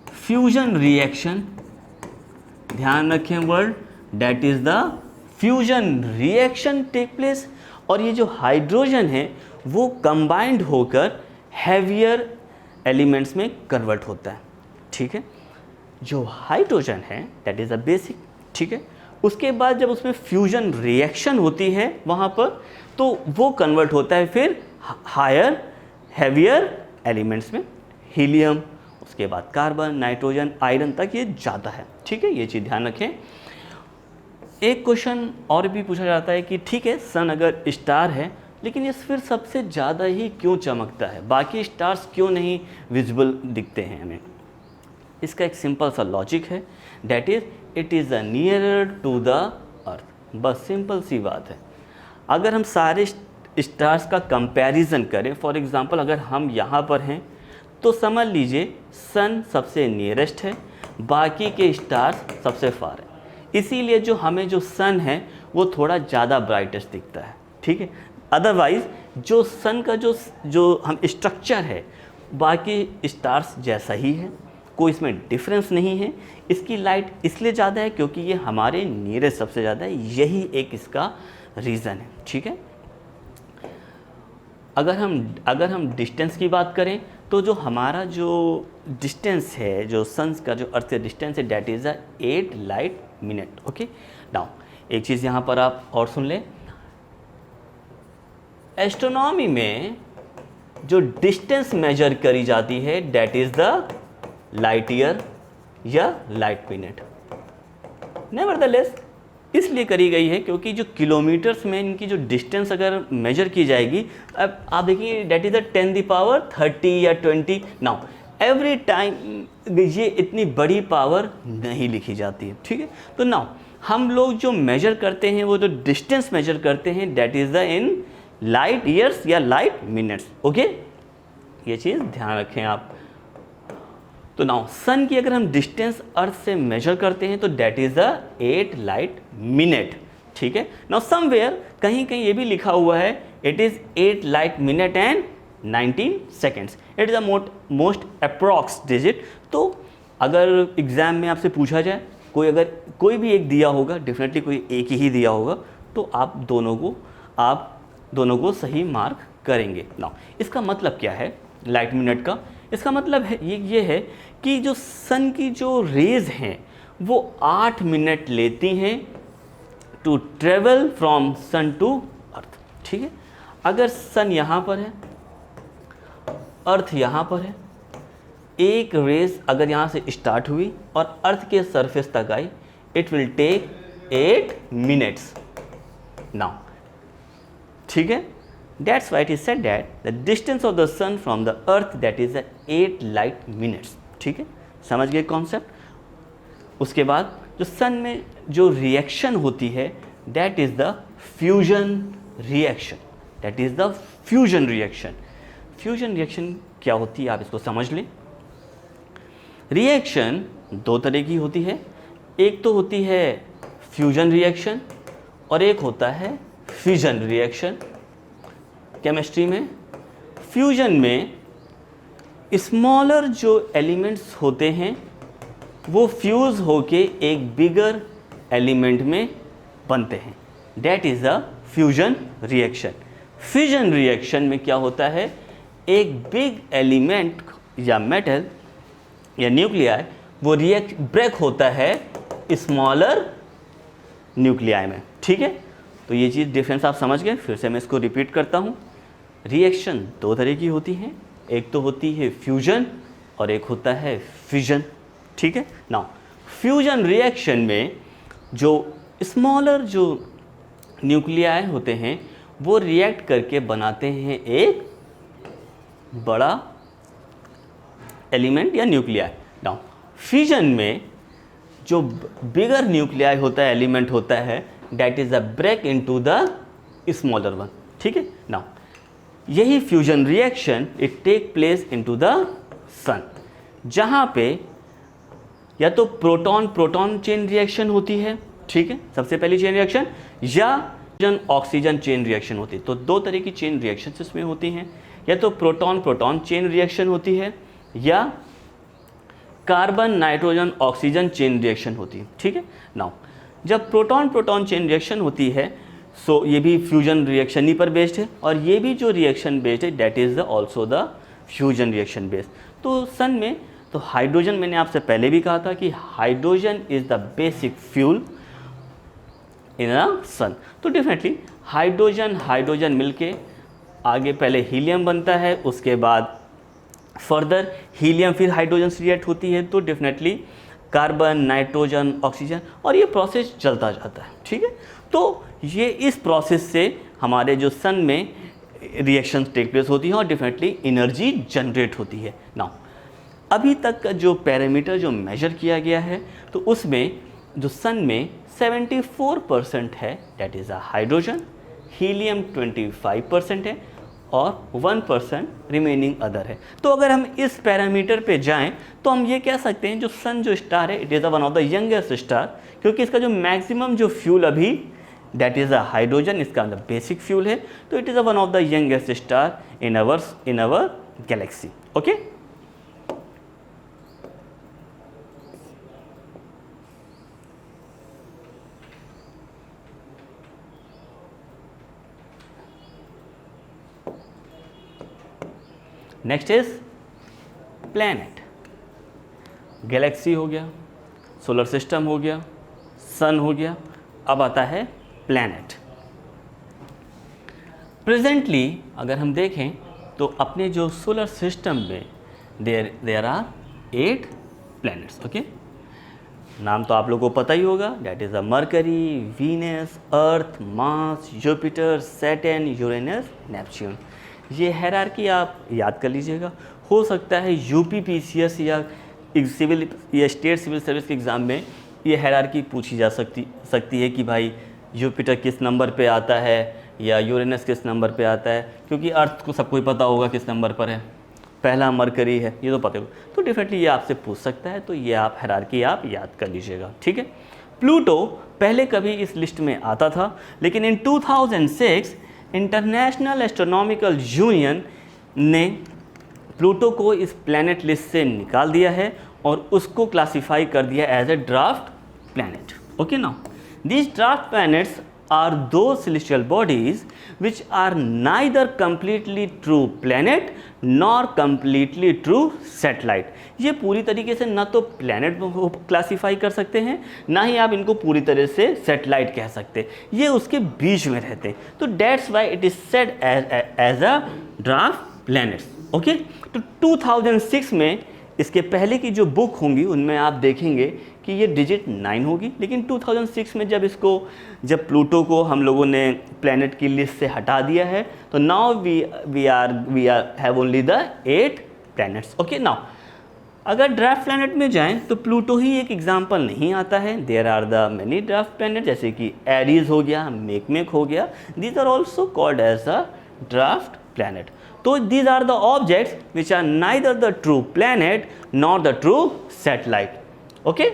फ्यूजन रिएक्शन, ध्यान रखें word, that is the fusion reaction take place, और ये जो हाइड्रोजन है वो कंबाइंड होकर हैवियर एलिमेंट्स में कन्वर्ट होता है, ठीक है। जो हाइड्रोजन है दैट इज द बेसिक, ठीक है। उसके बाद जब उसमें फ्यूजन रिएक्शन होती है वहाँ पर, तो वो कन्वर्ट होता है फिर हायर हैवियर एलिमेंट्स में, हीलियम, उसके बाद कार्बन, नाइट्रोजन, आयरन तक ये जाता है, ठीक है। ये चीज़ ध्यान रखें। एक क्वेश्चन और भी पूछा जाता है कि ठीक है सन अगर स्टार है लेकिन ये फिर सबसे ज़्यादा ही क्यों चमकता है, बाकी स्टार्स क्यों नहीं विजिबल दिखते हैं हमें। इसका एक सिंपल सा लॉजिक है, that is it is the nearer to the earth, बस सिंपल सी बात है। अगर हम सारे स्टार्स का कंपैरिजन करें, फॉर एग्जांपल अगर हम यहाँ पर हैं तो समझ लीजिए सन सबसे नियरेस्ट है, बाकी के स्टार्स सबसे फार है, इसीलिए जो हमें जो सन है वो थोड़ा ज़्यादा ब्राइटेस्ट दिखता है, ठीक है। अदरवाइज़ जो सन का जो हम स्ट्रक्चर है बाकी स्टार्स जैसा ही है, कोई इसमें डिफरेंस नहीं है। इसकी लाइट इसलिए ज़्यादा है क्योंकि ये हमारे नियरेस्ट सबसे ज़्यादा है, यही एक इसका रीज़न है, ठीक है। अगर हम डिस्टेंस की बात करें तो जो हमारा जो डिस्टेंस है, जो सन का जो अर्थ से डिस्टेंस है that is 8 light minute, okay. Now एक चीज़ यहाँ पर आप और सुन लें, एस्ट्रोनॉमी में जो डिस्टेंस मेजर करी जाती है that is the light year या लाइट मिनट। नेवरदलेस इसलिए करी गई है क्योंकि जो किलोमीटर्स में इनकी जो डिस्टेंस अगर मेजर की जाएगी, अब आप देखिए दैट इज़ 10⁻30 या 20। नाउ एवरी टाइम ये इतनी बड़ी पावर नहीं लिखी जाती है, ठीक है। तो नाउ हम लोग जो मेजर करते हैं वो जो डिस्टेंस मेजर करते हैं that is the in light years या लाइट मिनट्स, ओके। ये चीज़ ध्यान रखें आप। तो नाउ सन की अगर हम डिस्टेंस अर्थ से मेजर करते हैं तो that is the 8 light minute, ठीक है। नाउ समवेयर कहीं कहीं ये भी लिखा हुआ है it is 8 light minute and 19 seconds, it is the most approx digit. तो अगर एग्ज़ाम में आपसे पूछा जाए कोई भी एक दिया होगा, डेफिनेटली कोई एक ही दिया होगा, तो आप दोनों को सही मार्क करेंगे। नाउ इसका मतलब क्या है लाइट मिनट का? इसका मतलब है ये है कि जो सन की जो रेज हैं वो 8 मिनट लेती हैं to travel from sun to earth, ठीक है। अगर सन यहाँ पर है, अर्थ यहाँ पर है, एक रेज अगर यहाँ से स्टार्ट हुई और अर्थ के सरफेस तक आई, it will take 8 minutes. Now ठीक है, that's why it is said that the distance of the sun from the earth that is 8 light minutes, ठीक है। समझ गए कॉन्सेप्ट। उसके बाद जो सन में जो रिएक्शन होती है that is the fusion reaction, that is the fusion reaction. Fusion reaction क्या होती है आप इसको समझ लें। रिएक्शन दो तरह की होती है, एक तो होती है फ्यूजन रिएक्शन और एक होता है फिजन रिएक्शन। केमिस्ट्री में फ्यूजन में स्मॉलर जो एलिमेंट्स होते हैं वो फ्यूज होके एक बिगर एलिमेंट में बनते हैं, that is a fusion reaction. Fission reaction में क्या होता है, एक बिग एलिमेंट या मेटल या न्यूक्लियाई वो ब्रेक होता है स्मॉलर न्यूक्लियाई में, ठीक है। तो ये चीज़ डिफरेंस आप समझ गए। फिर से मैं इसको रिपीट करता हूँ। रिएक्शन दो तरह की होती हैं, एक तो होती है फ्यूजन और एक होता है फिजन, ठीक है। नाउ फ्यूजन रिएक्शन में जो स्मॉलर जो न्यूक्लियाई होते हैं वो रिएक्ट करके बनाते हैं एक बड़ा एलिमेंट या न्यूक्लियाई। नाउ फिजन में जो बिगर न्यूक्लियाई होता है, एलिमेंट होता है, that is a break into the smaller one, ठीक है। नाउ यही fusion reaction it take place into the sun, जहाँ पे या तो प्रोटॉन प्रोटॉन चेन रिएक्शन होती है, ठीक है, सबसे पहली चेन रिएक्शन, या ऑक्सीजन चेन रिएक्शन होती है। तो दो तरह की चेन रिएक्शन इसमें होती हैं, या तो प्रोटॉन प्रोटॉन चेन रिएक्शन होती है या carbon nitrogen oxygen chain reaction होती है, ठीक है। नाउ जब प्रोटॉन प्रोटॉन चेन रिएक्शन होती है, सो ये भी फ्यूजन रिएक्शन ही पर बेस्ड है, और ये भी जो रिएक्शन बेस्ड है that is the also the fusion reaction based. तो सन में तो हाइड्रोजन, मैंने आपसे पहले भी कहा था कि hydrogen is the basic fuel in a sun. तो डेफिनेटली हाइड्रोजन हाइड्रोजन मिलके आगे पहले हीलियम बनता है, उसके बाद फर्दर हीलियम फिर हाइड्रोजन से रिएक्ट होती है, तो डेफिनेटली कार्बन नाइट्रोजन ऑक्सीजन, और ये प्रोसेस चलता जाता है, ठीक है। तो ये इस प्रोसेस से हमारे जो सन में रिएक्शन टेक प्लेस होती हैं और डेफिनेटली एनर्जी जनरेट होती है। नाउ अभी तक का जो पैरामीटर जो मेजर किया गया है, तो उसमें जो सन में 74% है that is a hydrogen, helium 25% है और 1% रिमेनिंग अदर है। तो अगर हम इस पैरामीटर पे जाएं तो हम ये कह सकते हैं जो सन जो स्टार है it is one of the youngest star, क्योंकि इसका जो मैक्सिमम जो फ्यूल अभी दैट इज़ अ हाइड्रोजन, इसका मतलब बेसिक फ्यूल है, तो it is one of the youngest star in our galaxy. Okay, next is planet. Galaxy हो गया, सोलर सिस्टम हो गया, सन हो गया, अब आता है प्लैनेट। प्रेजेंटली अगर हम देखें तो अपने जो सोलर सिस्टम में देयर आर 8 प्लैनेट्स। ओके, नाम तो आप लोगों को पता ही होगा, that is a mercury, Venus, earth, Mars, Jupiter, Saturn, Uranus, Neptune. ये हायरार्की आप याद कर लीजिएगा। हो सकता है यूपीपीसीएस या सिविल या स्टेट सिविल सर्विस के एग्ज़ाम में ये हायरार्की पूछी जा सकती है कि भाई जुपिटर किस नंबर पे आता है या यूरेनस किस नंबर पे आता है, क्योंकि अर्थ को सबको ही पता होगा किस नंबर पर है, पहला मरकरी है, ये तो पता होगा। तो डेफिनेटली ये आपसे पूछ सकता है, तो ये आप हायरार्की आप याद कर लीजिएगा, ठीक है। प्लूटो पहले कभी इस लिस्ट में आता था, लेकिन इन 2006 इंटरनेशनल एस्ट्रोनॉमिकल यूनियन ने प्लूटो को इस प्लैनेट लिस्ट से निकाल दिया है और उसको क्लासिफाई कर दिया as a draft planet. Okay, now these draft planets are those celestial bodies which are neither completely true planet nor completely true satellite। ये पूरी तरीके से ना तो प्लैनेट क्लासीफाई कर सकते हैं, ना ही आप इनको पूरी तरह से सैटेलाइट कह सकते, ये उसके बीच में रहते हैं। तो that's why it is said as a draft planets. Okay, तो 2006 में इसके पहले की जो बुक होंगी उनमें आप देखेंगे कि ये डिजिट 9 होगी, लेकिन 2006 में जब प्लूटो को हम लोगों ने प्लैनेट की लिस्ट से हटा दिया है, तो now we are have only the 8 planets. Okay, now अगर ड्राफ्ट प्लैनेट में जाएं तो प्लूटो ही एक एग्जांपल नहीं आता है, there are the many draft planet, जैसे कि एरीज हो गया, मेकमेक हो गया, these are also called as a draft planet. तो these are the objects which are neither the true planet nor the true satellite. Okay?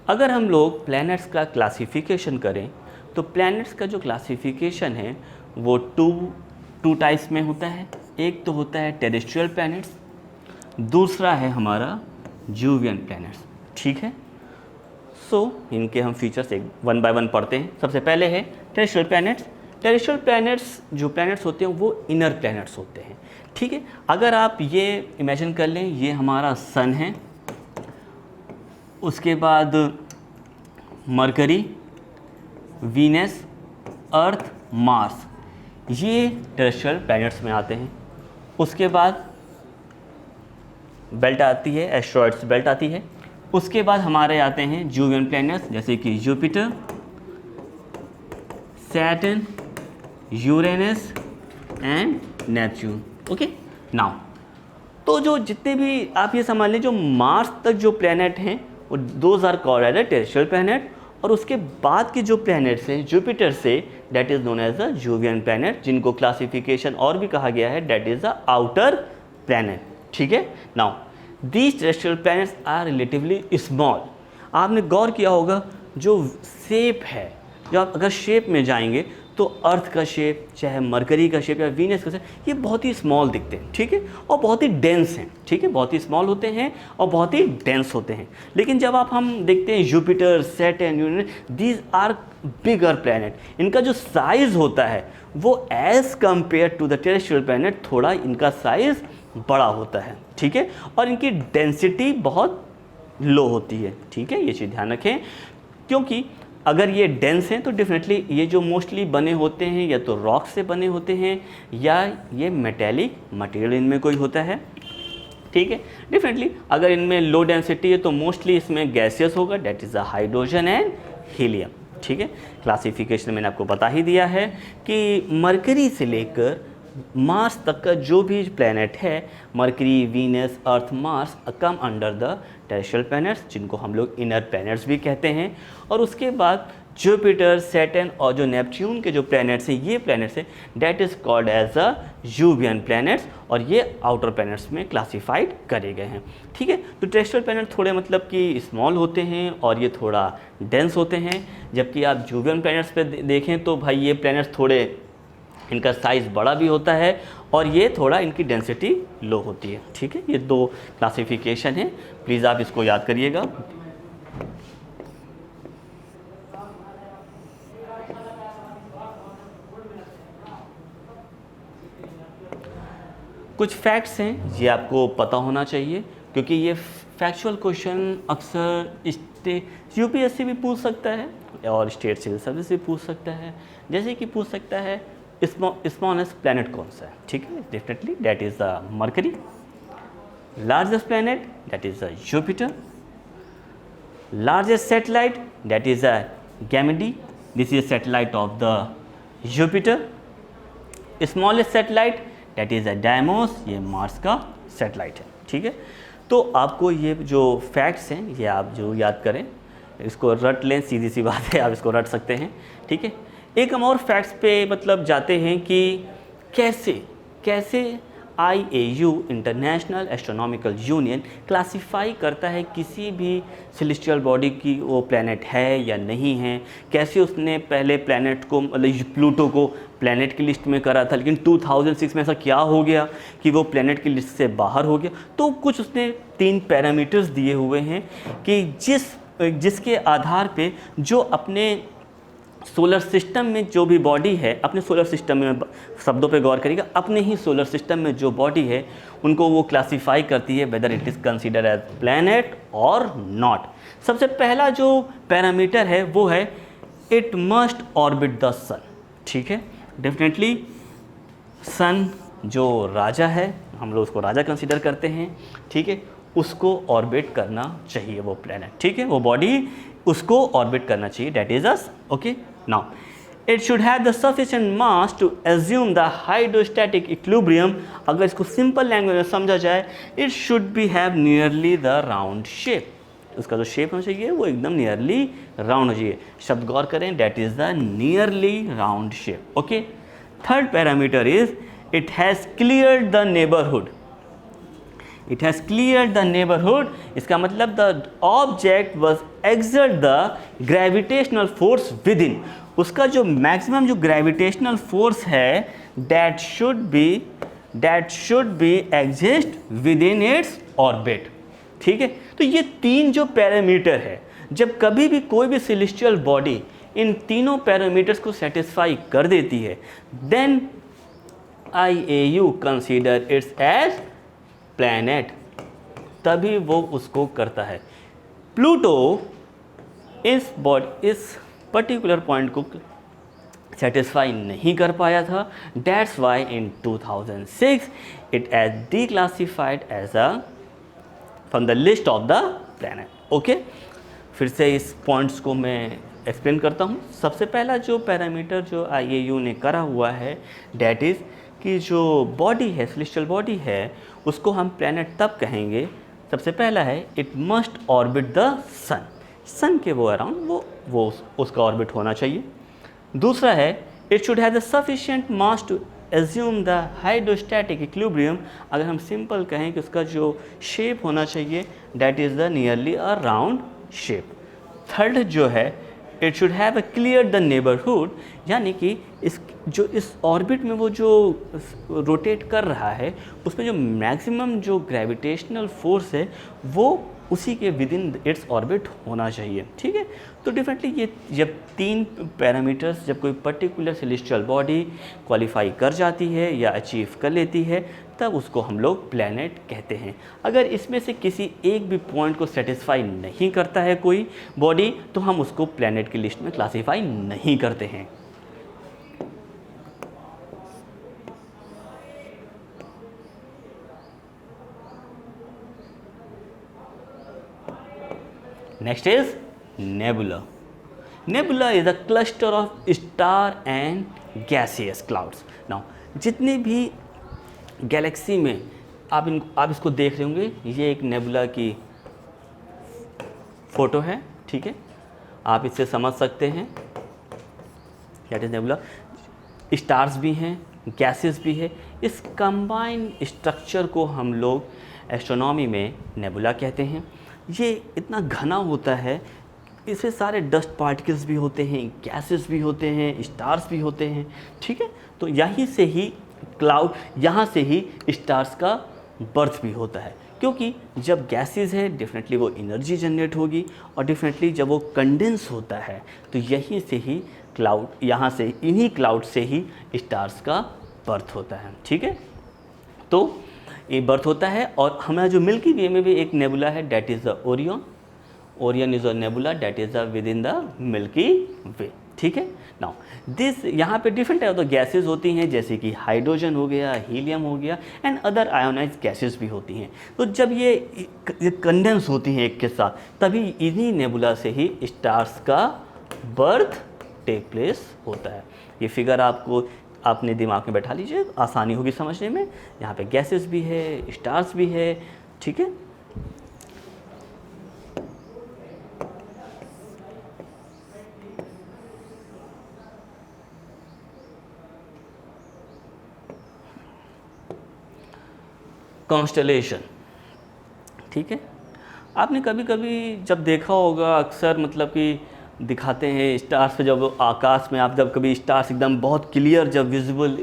अगर हम लोग प्लैनेट्स का क्लासिफिकेशन करें तो प्लैनेट्स का जो क्लासिफिकेशन है वो टू टाइप्स में होता है। एक तो होता है टेरेस्ट्रियल प्लैनेट्स, दूसरा है हमारा जूवियन प्लैनेट्स, ठीक है। सो इनके हम फीचर्स एक वन बाय वन पढ़ते हैं। सबसे पहले है टेरेस्ट्रियल प्लैनेट्स। टेरेस्ट्रियल प्लैनेट्स जो प्लैनेट्स होते हैं वो इनर प्लैनेट्स होते हैं, ठीक है। अगर आप ये इमेजिन कर लें, ये हमारा सन है, उसके बाद मरकरी, वीनस, अर्थ, मार्स, ये टेरेस्ट्रियल प्लैनेट्स में आते हैं। उसके बाद बेल्ट आती है, एस्ट्रॉइड्स बेल्ट आती है। उसके बाद हमारे आते हैं जूवियन प्लैनेट्स, जैसे कि Jupiter, Saturn, Uranus, and Neptune. Okay now, तो जो जितने भी आप ये समझ लें जो मार्स तक जो प्लैनेट हैं वो those are called as a terrestrial planet, और उसके बाद के जो प्लैनेट्स हैं जुपिटर से that is known as a jovian planet, जिनको क्लासिफिकेशन और भी कहा गया है that is a outer planet. ठीक है, now these terrestrial planets are relatively small. आपने गौर किया होगा जो शेप है, जो आप अगर शेप में जाएंगे तो अर्थ का शेप, चाहे मरकरी का शेप या वीनस का शेप, ये बहुत ही स्मॉल दिखते हैं। ठीक है, और बहुत ही डेंस हैं। ठीक है, बहुत ही स्मॉल होते हैं और बहुत ही डेंस होते हैं। लेकिन जब हम देखते हैं Jupiter, Saturn, Uranus, these are bigger planet, इनका जो साइज़ होता है वो as compare to the terrestrial planet थोड़ा इनका साइज़ बड़ा होता है। ठीक है, और इनकी डेंसिटी बहुत लो होती है। ठीक है, ये चीज़ ध्यान रखें, क्योंकि अगर ये डेंस हैं तो डेफिनेटली ये जो मोस्टली बने होते हैं या तो रॉक से बने होते हैं या ये मेटेलिक मटेरियल इनमें कोई होता है। ठीक है, डेफिनेटली अगर इनमें लो डेंसिटी है तो मोस्टली इसमें गैसियस होगा, date is a hydrogen and helium. ठीक है, क्लासिफिकेशन मैंने आपको बता ही दिया है कि मरकरी से लेकर मार्स तक का जो भी प्लैनेट है, mercury, Venus, earth, Mars come under the terrestrial planets, जिनको हम लोग इनर प्लैनेट्स भी कहते हैं। और उसके बाद जुपिटर, सैटर्न और जो नेपच्यून के जो प्लैनेट्स हैं, ये प्लैनेट्स हैं that is called as a jovian planets, और ये आउटर प्लैनेट्स में क्लासिफाइड करे गए हैं। ठीक है, तो टेरेस्ट्रियल प्लैनेट थोड़े मतलब कि स्मॉल होते हैं और ये थोड़ा डेंस होते हैं, जबकि आप जोवियन प्लैनेट्स पे देखें तो भाई ये प्लैनेट्स थोड़े इनका साइज़ बड़ा भी होता है और ये थोड़ा इनकी डेंसिटी लो होती है। ठीक है, ये दो क्लासिफिकेशन है, प्लीज़ आप इसको याद करिएगा। कुछ फैक्ट्स हैं ये आपको पता होना चाहिए, क्योंकि ये फैक्चुअल क्वेश्चन अक्सर यूपीएससी भी पूछ सकता है और स्टेट सिविल सर्विस भी पूछ सकता है। जैसे कि पूछ सकता है स्मॉलेस्ट प्लैनेट कौन सा है। ठीक है, definitely that is the Mercury. Largest planet that is the Jupiter. Largest satellite that is the Ganymede, this is satellite of the Jupiter. Smallest satellite that is the Deimos, ये मार्स का सैटेलाइट है। ठीक है, तो आपको ये जो फैक्ट्स हैं ये आप जो याद करें, इसको रट लें, सीधी सी बात है, आप इसको रट सकते हैं। ठीक है, एक हम और फैक्ट्स पे मतलब जाते हैं कि कैसे IAU international astronomical union classify करता है किसी भी सेलेस्टियल बॉडी की वो प्लैनेट है या नहीं है। कैसे उसने पहले प्लैनेट को मतलब प्लूटो को प्लैनेट की लिस्ट में करा था, लेकिन 2006 में ऐसा क्या हो गया कि वो प्लैनेट की लिस्ट से बाहर हो गया। तो कुछ उसने 3 पैरामीटर्स दिए हुए हैं कि जिसके आधार पे जो अपने सोलर सिस्टम में जो भी बॉडी है, अपने सोलर सिस्टम में, शब्दों पे गौर करिएगा, अपने ही सोलर सिस्टम में जो बॉडी है उनको वो क्लासिफाई करती है whether it is consider as planet और नॉट। सबसे पहला जो पैरामीटर है वो है it must orbit the sun. ठीक है, डेफिनेटली सन जो राजा है, हम लोग उसको राजा कंसीडर करते हैं। ठीक है, उसको ऑर्बिट करना चाहिए वो प्लैनेट। ठीक है, वो बॉडी उसको ऑर्बिट करना चाहिए, that is us. Okay, now it should have the sufficient mass to assume the hydrostatic equilibrium. अगर इसको सिंपल लैंग्वेज में समझा जाए, it should be have nearly the round shape. उसका जो शेप होना चाहिए वो एकदम नियरली राउंड हो चाहिए। शब्द गौर करें, that is the nearly round shape. Okay, third parameter is it has cleared the neighbourhood. It has clear the neighbourhood, इसका मतलब the object was exert the gravitational force within. उसका जो मैक्सिमम जो ग्रेविटेशनल फोर्स है that should be exist within its orbit. ठीक है, तो ये 3 जो पैरामीटर है, जब कभी भी कोई भी सेलेस्टियल बॉडी इन तीनों पैरामीटर्स को सेटिस्फाई कर देती है, then IAU consider its as planet, तभी वो उसको करता है। प्लूटो इस पर्टिकुलर पॉइंट को सेटिस्फाई नहीं कर पाया था, that's why in 2006 it as declassified as a from the list of the planet. Okay, फिर से इस पॉइंट्स को मैं एक्सप्लेन करता हूँ। सबसे पहला जो पैरामीटर जो IAU ने करा हुआ है, डैट इज़ कि जो बॉडी है, सेलेस्टियल बॉडी है, उसको हम प्लैनेट तब कहेंगे, सबसे पहला है it must orbit the sun, सन के वो अराउंड वो उसका ऑर्बिट होना चाहिए। दूसरा है it should have the sufficient mass to assume the hydrostatic equilibrium, अगर हम सिंपल कहें कि उसका जो शेप होना चाहिए that is the nearly a round shape. Third जो है it should have a clear the neighbourhood, यानी कि इस ऑर्बिट में वो जो रोटेट कर रहा है उसमें जो मैक्सिमम जो ग्रेविटेशनल फोर्स है वो उसी के विद इन इट्स ऑर्बिट होना चाहिए। ठीक है, तो डिफरेंटली ये जब 3 पैरामीटर्स जब कोई पर्टिकुलर सेलेस्टियल बॉडी क्वालिफाई कर जाती है या अचीव कर लेती है तब उसको हम लोग प्लैनेट कहते हैं। अगर इसमें से किसी एक भी पॉइंट को सेटिस्फाई नहीं करता है कोई बॉडी तो हम उसको प्लैनेट की लिस्ट में क्लासीफाई नहीं करते हैं। Next is nebula. Nebula is a cluster of star and gaseous clouds. Now, जितने भी गैलेक्सी में आप इसको देख रहे होंगे, ये एक नेबुला की फ़ोटो है। ठीक है, आप इससे समझ सकते हैं दैट इज नेबुला। स्टार्स भी हैं, गैसेस भी है, इस कंबाइंड स्ट्रक्चर को हम लोग एस्ट्रोनॉमी में नेबुला कहते हैं। ये इतना घना होता है, इसमें सारे डस्ट पार्टिकल्स भी होते हैं, गैसेस भी होते हैं, स्टार्स भी होते हैं। ठीक है, तो यहीं से ही क्लाउड, यहाँ से ही स्टार्स का बर्थ भी होता है, क्योंकि जब गैसेस है डेफिनेटली वो एनर्जी जनरेट होगी और डेफिनेटली जब वो कंडेंस होता है तो यहीं से ही क्लाउड, यहाँ से इन्हीं क्लाउड से ही स्टार्स का बर्थ होता है। ठीक है, तो ये बर्थ होता है। और हमारा जो मिल्की वे में भी एक नेबुला है that is the Orion. Orion is a nebula that is the within the Milky Way. ठीक है, नाउ दिस यहाँ पे डिफरेंट टाइप ऑफ गैसेज होती हैं, जैसे कि हाइड्रोजन हो गया, हीलियम हो गया एंड अदर आयोनाइज्ड गैसेज भी होती हैं। तो जब ये कंडेंस होती हैं एक के साथ तभी इन्हीं नेबुला से ही स्टार्स का बर्थ टेक प्लेस होता है। ये फिगर आपको अपने दिमाग में बैठा लीजिए, आसानी होगी समझने में। यहाँ पे गैसेस भी है, स्टार्स भी है। ठीक है, कॉन्स्टेलेशन। ठीक है, आपने कभी कभी जब देखा होगा, अक्सर मतलब कि दिखाते हैं स्टार्स पे, जब आकाश में आप जब कभी स्टार्स एकदम बहुत क्लियर जब विजिबल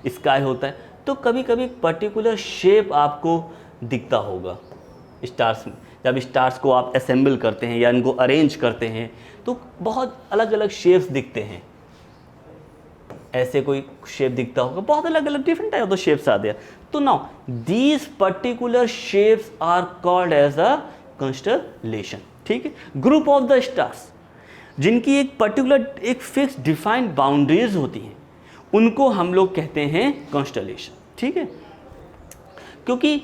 स्काई होता है तो कभी कभी पर्टिकुलर शेप आपको दिखता होगा स्टार्स में। जब स्टार्स को आप असेंबल करते हैं या इनको अरेंज करते हैं तो बहुत अलग अलग शेप्स दिखते हैं। ऐसे कोई शेप दिखता होगा, बहुत अलग अलग डिफरेंट टाइप ऑफ शेप्स आते हैं। तो now these particular shapes are called as a constellation. ठीक है, ग्रुप ऑफ द स्टार्स जिनकी एक पर्टिकुलर एक फिक्स डिफाइंड बाउंड्रीज होती हैं उनको हम लोग कहते हैं कॉन्स्टेलेशन। ठीक है, क्योंकि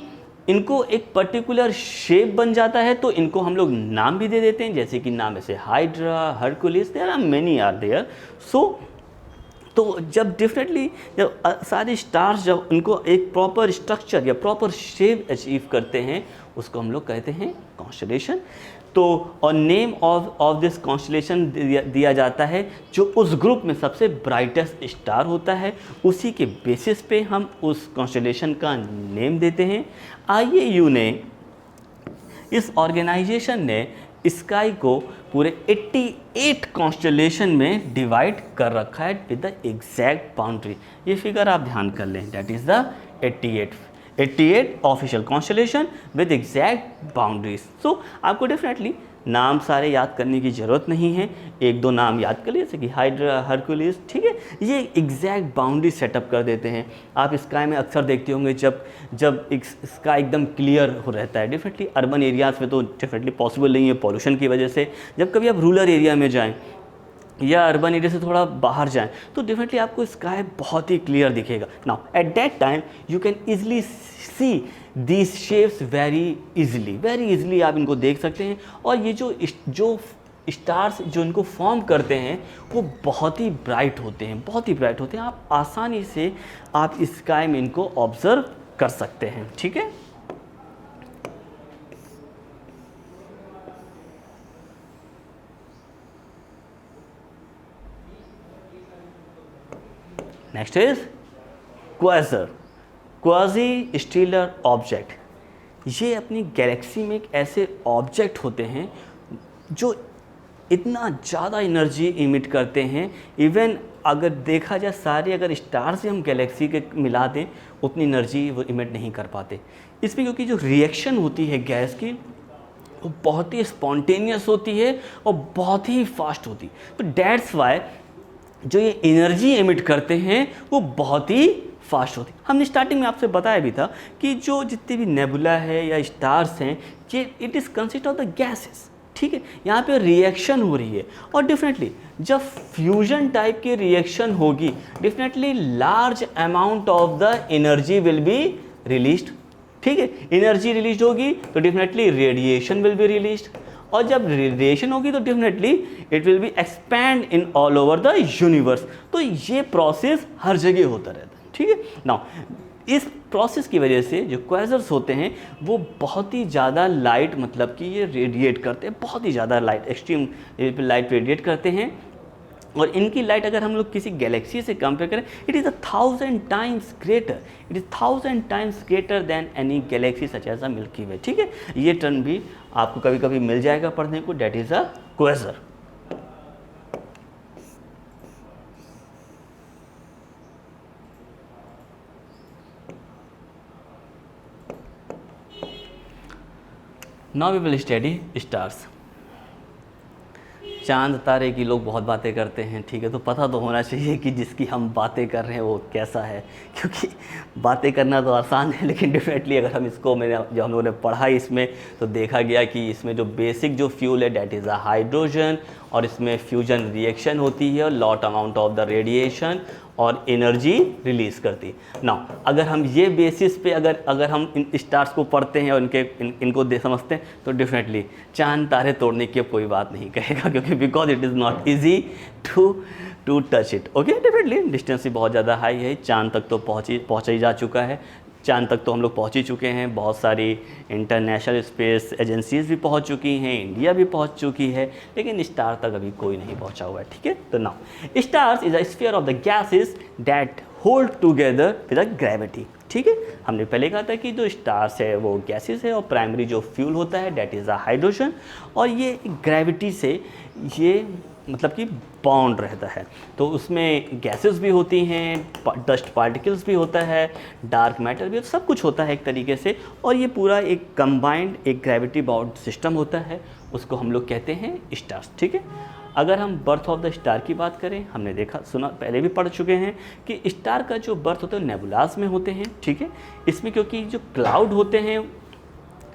इनको एक पर्टिकुलर शेप बन जाता है तो इनको हम लोग नाम भी दे देते हैं, जैसे कि नाम ऐसे Hydra, Hercules, there are many are there. So तो जब डेफिनेटली जब सारे स्टार्स जब उनको एक प्रॉपर स्ट्रक्चर या प्रॉपर शेप अचीव करते हैं उसको हम लोग कहते हैं कॉन्स्टेलेशन। तो और नेम ऑफ दिस कॉन्स्टेलेशन दिया जाता है जो उस ग्रुप में सबसे ब्राइटेस्ट स्टार होता है, उसी के बेसिस पे हम उस कॉन्स्टेलेशन का नेम देते हैं। IAU ने, इस ऑर्गेनाइजेशन ने स्काई को पूरे 88 कॉन्स्टेलेशन में डिवाइड कर रखा है विद द एग्जैक्ट बाउंड्री। ये फिगर आप ध्यान कर लें, that is the 88 official constellation with exact boundaries. So आपको डेफिनेटली नाम सारे याद करने की ज़रूरत नहीं है, एक दो नाम याद कर लिए जैसे कि हाइड्रा, हरकुलिस। ठीक है, ये एग्जैक्ट बाउंड्री सेटअप कर देते हैं। आप स्काई में अक्सर देखते होंगे जब स्काई एकदम क्लियर हो रहता है। डेफिनेटली अर्बन एरियाज़ में तो डेफिनेटली पॉसिबल नहीं है पॉल्यूशन की वजह से। जब कभी आप रूरल एरिया में जाएँ या अर्बन एरिया से थोड़ा बाहर जाएं तो डेफिनेटली आपको स्काई बहुत ही क्लियर दिखेगा। Now at that time you can easily see these shapes very easily आप इनको देख सकते हैं। और ये जो स्टार्स जो इनको फॉर्म करते हैं वो बहुत ही ब्राइट होते हैं, बहुत ही ब्राइट होते हैं। आप आसानी से आप स्काई में इनको ऑब्जर्व कर सकते हैं, ठीक है। Next is quasar, quasi stellar object. ये अपनी गैलेक्सी में एक ऐसे ऑब्जेक्ट होते हैं जो इतना ज़्यादा एनर्जी इमिट करते हैं, इवन अगर देखा जाए सारे अगर स्टार से हम गैलेक्सी के मिला दें उतनी एनर्जी वो इमिट नहीं कर पाते। इसमें क्योंकि जो रिएक्शन होती है गैस की वो बहुत ही स्पॉन्टेनियस होती है और बहुत ही फास्ट होती है। तो डैट्स वाई जो ये एनर्जी एमिट करते हैं वो बहुत ही फास्ट होती है। हमने स्टार्टिंग में आपसे बताया भी था कि जो जितने भी नेबुला है या स्टार्स हैं ये it is consist of the gases, ठीक है। यहाँ पे रिएक्शन हो रही है और डेफिनेटली जब फ्यूजन टाइप की रिएक्शन होगी definitely large amount of the energy will be released, ठीक है। एनर्जी रिलीज होगी तो definitely radiation will be released, और जब रेडिएशन होगी तो definitely it will be expand in all over the universe. तो ये प्रोसेस हर जगह होता रहता है, ठीक है। नाउ इस प्रोसेस की वजह से जो क्वाज़र्स होते हैं वो बहुत ही ज़्यादा लाइट, मतलब कि ये रेडिएट करते हैं, बहुत ही ज़्यादा लाइट, एक्सट्रीम लाइट रेडिएट करते हैं। और इनकी लाइट अगर हम लोग किसी गैलेक्सी से कंपेयर करें it is 1000 times greater, it is 1000 times greater than any galaxy such as a Milky Way, ठीक है। ये टर्म भी आपको कभी कभी मिल जाएगा पढ़ने को, that is a quasar. Now we will study stars. चांद तारे की लोग बहुत बातें करते हैं, ठीक है। तो पता तो होना चाहिए कि जिसकी हम बातें कर रहे हैं वो कैसा है, क्योंकि बातें करना तो आसान है लेकिन डेफिनेटली अगर हम इसको जब हम लोगों ने पढ़ा इसमें तो देखा गया कि इसमें जो बेसिक जो फ्यूल है डैट इज़ अ हाइड्रोजन, और इसमें फ्यूजन रिएक्शन होती है और lot amount of the radiation और एनर्जी रिलीज़ करती है। नाउ अगर हम ये बेसिस पे अगर हम इन स्टार्स को पढ़ते हैं और इनको समझते हैं तो डेफिनेटली चांद तारे तोड़ने की कोई बात नहीं कहेगा, क्योंकि because it is not easy to touch it, okay. Definitely distance भी बहुत ज़्यादा हाई है, चांद तक तो पहुँचा ही जा चुका है, चांद तक तो हम लोग पहुँच ही चुके हैं, बहुत सारी इंटरनेशनल स्पेस एजेंसीज भी पहुँच चुकी हैं, इंडिया भी पहुँच चुकी है, लेकिन स्टार तक अभी कोई नहीं पहुँचा हुआ है, ठीक है। तो now stars is a sphere of the gases that hold together with a gravity, ठीक है। हमने पहले कहा था कि जो स्टार्स है वो गैसेस है और प्राइमरी जो फ्यूल होता है दैट इज़ अ हाइड्रोजन, और ये ग्रेविटी से ये मतलब कि बाउंड रहता है। तो उसमें गैसेस भी होती हैं, डस्ट पार्टिकल्स भी होता है, डार्क मैटर भी, सब कुछ होता है एक तरीके से, और ये पूरा एक कंबाइंड एक ग्रेविटी बाउंड सिस्टम होता है, उसको हम लोग कहते हैं स्टार्स, ठीक है। अगर हम बर्थ ऑफ द स्टार की बात करें, हमने देखा सुना पहले भी पढ़ चुके हैं कि स्टार का जो बर्थ होता है नेबुलास में होते हैं, ठीक है। इसमें क्योंकि जो क्लाउड होते हैं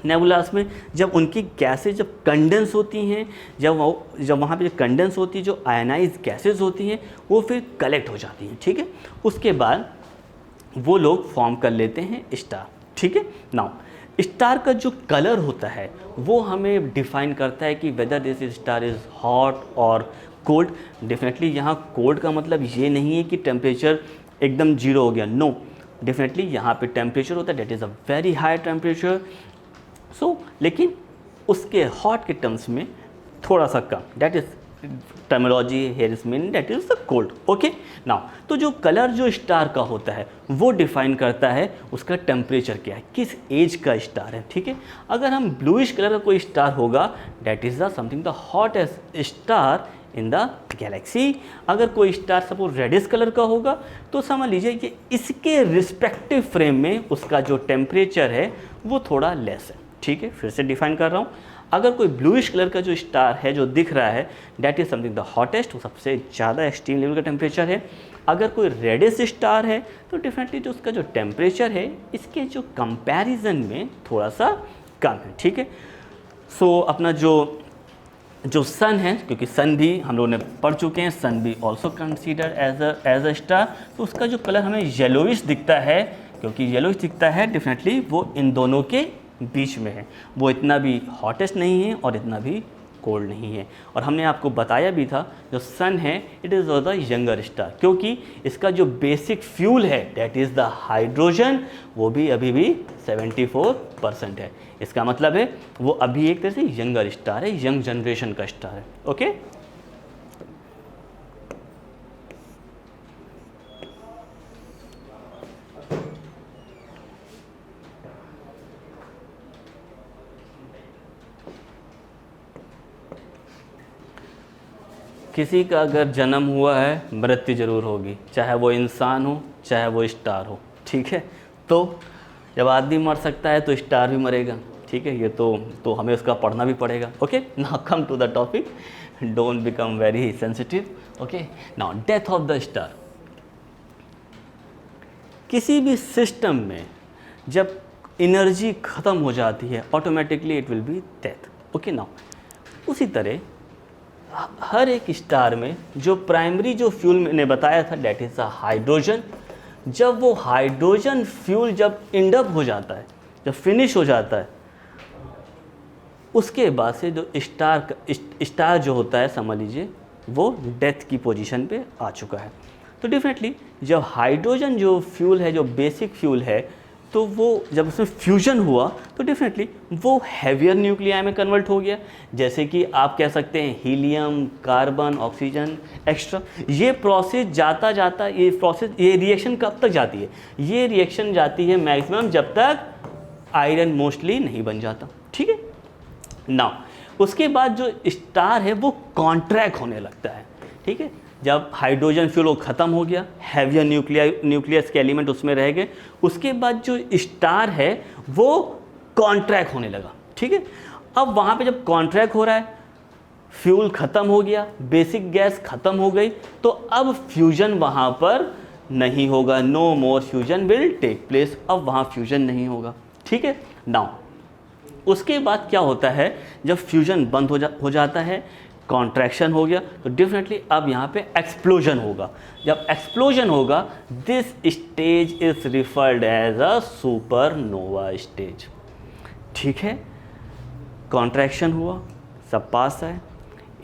नेबुलास में, जब उनकी गैसेज जब कंडेंस होती हैं, जब वहाँ पे जो कंडेंस होती है, जो आयनाइज गैसेज होती हैं वो फिर कलेक्ट हो जाती हैं, ठीक है। उसके बाद वो लोग फॉर्म कर लेते हैं स्टार, ठीक है। नाउ स्टार का जो कलर होता है वो हमें डिफाइन करता है कि whether this star is hot और कोल्ड। डेफिनेटली यहाँ कोल्ड का मतलब ये नहीं है कि टेम्परेचर एकदम जीरो हो गया, नो, डेफिनेटली यहाँ पे टेम्परेचर होता है that is a very high temperature. So लेकिन उसके हॉट के टर्म्स में थोड़ा सा कम, that is terminology here is mean that is the cold, okay. Now तो जो कलर जो स्टार का होता है वो डिफाइन करता है उसका टेम्परेचर क्या है, किस एज का स्टार है, ठीक है। अगर हम ब्लूइश कलर का कोई स्टार होगा that is the something the hottest star in the Galaxy. अगर कोई स्टार सपोज रेडिश कलर का होगा तो समझ लीजिए कि इसके रिस्पेक्टिव फ्रेम में उसका जो टेम्परेचर है वो थोड़ा लेस है, ठीक है। फिर से डिफाइन कर रहा हूँ, अगर कोई ब्लूइश कलर का जो स्टार है जो दिख रहा है that is something the hottest, वो सबसे ज़्यादा एक्सट्रीम लेवल का टेम्परेचर है। अगर कोई रेडिश स्टार है तो डेफिनेटली जो उसका जो टेम्परेचर है इसके जो कंपैरिजन में थोड़ा सा कम है, ठीक है। सो अपना जो सन है, क्योंकि सन भी हम लोगों ने पढ़ चुके हैं, सन भी also consider as a star, तो उसका जो कलर हमें येलोइश दिखता है, क्योंकि येलोइश दिखता है डेफिनेटली वो इन दोनों के बीच में है, वो इतना भी हॉटेस्ट नहीं है और इतना भी कोल्ड नहीं है। और हमने आपको बताया भी था जो सन है it is the younger star, क्योंकि इसका जो बेसिक फ्यूल है दैट इज़ द हाइड्रोजन, वो भी अभी भी 74% है। इसका मतलब है वो अभी एक तरह से यंगर स्टार है, यंग जनरेशन का स्टार है। ओके, किसी का अगर जन्म हुआ है मृत्यु जरूर होगी, चाहे वो इंसान हो चाहे वो स्टार हो, ठीक है। तो जब आदमी मर सकता है तो स्टार भी मरेगा, ठीक है। ये तो हमें उसका पढ़ना भी पड़ेगा। Okay, now come to the topic, don't become very sensitive. Okay, now death of the star. किसी भी सिस्टम में जब एनर्जी ख़त्म हो जाती है automatically it will be death. Okay, now उसी तरह हर एक स्टार में जो प्राइमरी जो फ्यूल मैंने बताया था दैट इज़ अ हाइड्रोजन, जब वो हाइड्रोजन फ्यूल जब एंड अप हो जाता है, जब फिनिश हो जाता है, उसके बाद से जो स्टार जो होता है समझ लीजिए वो डेथ की पोजीशन पे आ चुका है। तो डेफिनेटली जब हाइड्रोजन जो फ्यूल है, जो बेसिक फ्यूल है, तो वो जब उसमें फ्यूजन हुआ तो डेफिनेटली वो हैवियर न्यूक्लियाई में कन्वर्ट हो गया। जैसे कि आप कह सकते हैं हीलियम, कार्बन, ऑक्सीजन, एक्स्ट्रा। ये प्रोसेस जाता जाता ये रिएक्शन कब तक जाती है? ये रिएक्शन जाती है मैक्सिमम जब तक आयरन मोस्टली नहीं बन जाता, ठीक है ना। उसके बाद जो स्टार है वो कॉन्ट्रैक्ट होने लगता है, ठीक है। जब हाइड्रोजन फ्यूल ख़त्म हो गया, हैवियर न्यूक्लियस के एलिमेंट उसमें रह गए, उसके बाद जो स्टार है वो कॉन्ट्रैक्ट होने लगा, ठीक है। अब वहाँ पे जब कॉन्ट्रैक्ट हो रहा है, फ्यूल ख़त्म हो गया, बेसिक गैस ख़त्म हो गई, तो अब फ्यूजन वहाँ पर नहीं होगा। No more fusion will take place. अब वहाँ फ्यूजन नहीं होगा, ठीक है। नाउ उसके बाद क्या होता है, जब फ्यूजन बंद हो जाता है, कॉन्ट्रैक्शन हो गया, तो डेफिनेटली अब यहाँ पे एक्सप्लोजन होगा। जब एक्सप्लोजन होगा, this stage is referred as a supernova stage, ठीक है। कॉन्ट्रैक्शन हुआ, सब पास है,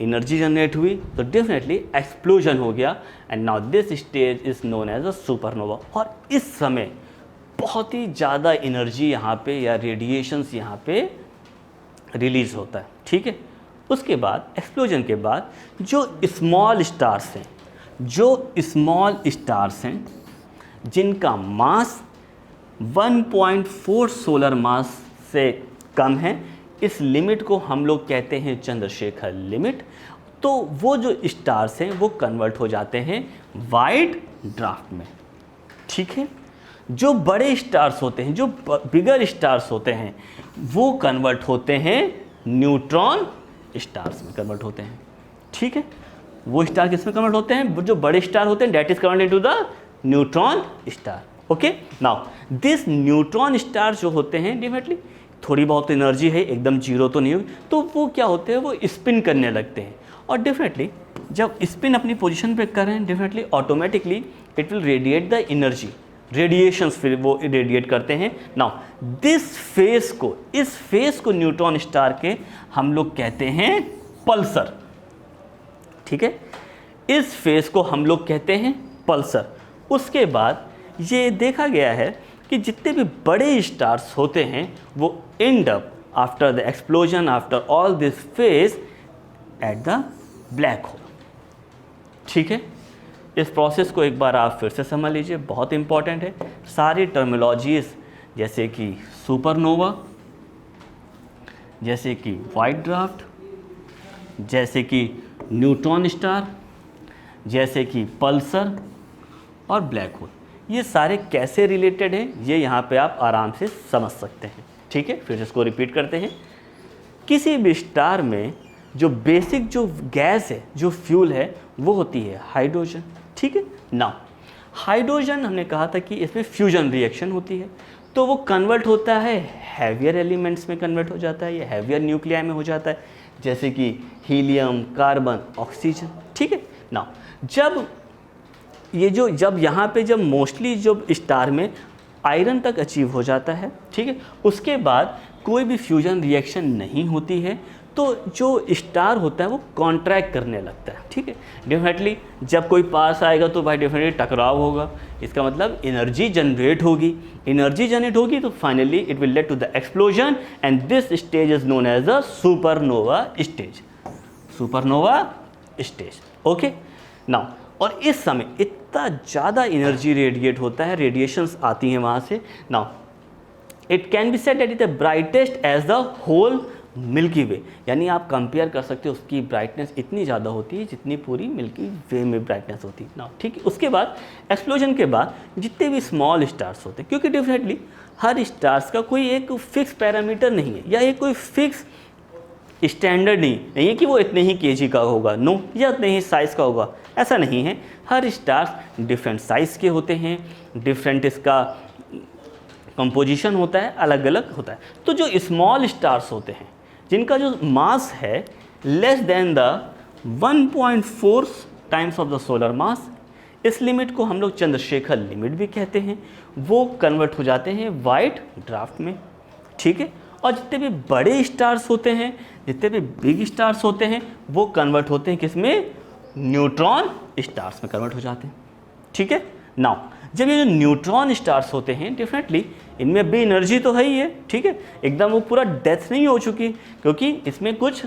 एनर्जी जनरेट हुई, तो डेफिनेटली एक्सप्लोजन हो गया and now this stage is known as a supernova. और इस समय बहुत ही ज़्यादा एनर्जी यहाँ पे या रेडिएशंस यहाँ पे रिलीज होता है, ठीक है। उसके बाद एक्सप्लोजन के बाद जो स्मॉल स्टार्स हैं जिनका मास 1.4 सोलर मास से कम है, इस लिमिट को हम लोग कहते हैं चंद्रशेखर लिमिट। तो वो जो स्टार्स हैं वो कन्वर्ट हो जाते हैं वाइट ड्वार्फ में, ठीक है। जो बड़े स्टार्स होते हैं, जो बिगर स्टार्स होते हैं, वो कन्वर्ट होते हैं न्यूट्रॉन स्टार्स में कन्वर्ट होते हैं, ठीक है। वो स्टार किस में कन्वर्ट होते हैं? जो बड़े स्टार होते हैं, that is convert into the neutron star. Okay, now this neutron star जो होते हैं डेफिनेटली थोड़ी बहुत एनर्जी है, एकदम जीरो तो नहीं होगी, तो वो क्या होते हैं, वो स्पिन करने लगते हैं। और डेफिनेटली जब स्पिन अपनी पोजीशन पे करें, definitely automatically it will radiate the energy, radiations फिर वो रेडिएट करते हैं। नाउ इस फेस को न्यूट्रॉन स्टार के हम लोग कहते हैं पल्सर, ठीक है। इस फेस को हम लोग कहते हैं पल्सर। उसके बाद ये देखा गया है कि जितने भी बड़े स्टार्स होते हैं वो and up after the explosion, after all this phase at the black hole, ठीक है। इस प्रोसेस को एक बार आप फिर से समझ लीजिए, बहुत इंपॉर्टेंट है। सारी टर्मिनोलॉजीज जैसे कि सुपरनोवा, जैसे कि वाइट ड्वार्फ, जैसे कि न्यूट्रॉन स्टार, जैसे कि पल्सर और ब्लैक होल, ये सारे कैसे रिलेटेड हैं ये यहाँ पे आप आराम से समझ सकते हैं, ठीक है। फिर इसको रिपीट करते हैं। किसी भी स्टार में जो बेसिक जो गैस है, जो फ्यूल है, वो होती है हाइड्रोजन, ठीक है। नाउ हाइड्रोजन हमने कहा था कि इसमें फ्यूजन रिएक्शन होती है, तो वो कन्वर्ट होता है हैवियर एलिमेंट्स में कन्वर्ट हो जाता है, या हैवियर न्यूक्लियाई में हो जाता है, जैसे कि हीलियम, कार्बन, ऑक्सीजन, ठीक है। नाउ जब यहाँ पे जब मोस्टली जब स्टार में आयरन तक अचीव हो जाता है, ठीक है, उसके बाद कोई भी फ्यूजन रिएक्शन नहीं होती है, तो जो स्टार होता है वो कॉन्ट्रैक्ट करने लगता है, ठीक है। डेफिनेटली जब कोई पास आएगा तो भाई डेफिनेटली टकराव होगा, इसका मतलब एनर्जी जनरेट होगी, एनर्जी जनरेट होगी तो finally it will lead to the explosion and this stage is known as the supernova stage, supernova stage, okay. Now और इस समय इतना ज़्यादा एनर्जी रेडिएट होता है, रेडिएशंस आती हैं वहाँ से। Now it can be said that is the brightest as the whole Milky Way, यानी आप कंपेयर कर सकते हो उसकी ब्राइटनेस इतनी ज़्यादा होती है जितनी पूरी मिल्की वे में ब्राइटनेस होती है ना, ठीक है। उसके बाद एक्सप्लोजन के बाद जितने भी स्मॉल स्टार्स होते हैं, क्योंकि डेफिनेटली हर स्टार्स का कोई एक फिक्स पैरामीटर नहीं है या एक कोई फिक्स स्टैंडर्ड नहीं है कि वो इतने ही केजी का होगा, नो, या इतने ही साइज़ का होगा, ऐसा नहीं है। हर स्टार्स डिफरेंट साइज़ के होते हैं, डिफरेंट इसका कंपोजिशन होता है, अलग अलग होता है। तो जो स्मॉल स्टार्स होते हैं जिनका जो मास है less than the 1.4 times of the solar मास, इस लिमिट को हम लोग चंद्रशेखर लिमिट भी कहते हैं, वो कन्वर्ट हो जाते हैं वाइट ड्वार्फ में, ठीक है। और जितने भी बड़े स्टार्स होते हैं, जितने भी बिग स्टार्स होते हैं, वो कन्वर्ट होते हैं किसमें, न्यूट्रॉन स्टार्स में कन्वर्ट हो जाते हैं, ठीक है। नाउ जब ये जो न्यूट्रॉन स्टार्स होते हैं डेफिनेटली इनमें भी एनर्जी तो है ही है, ठीक है, एकदम वो पूरा डेथ नहीं हो चुकी, क्योंकि इसमें कुछ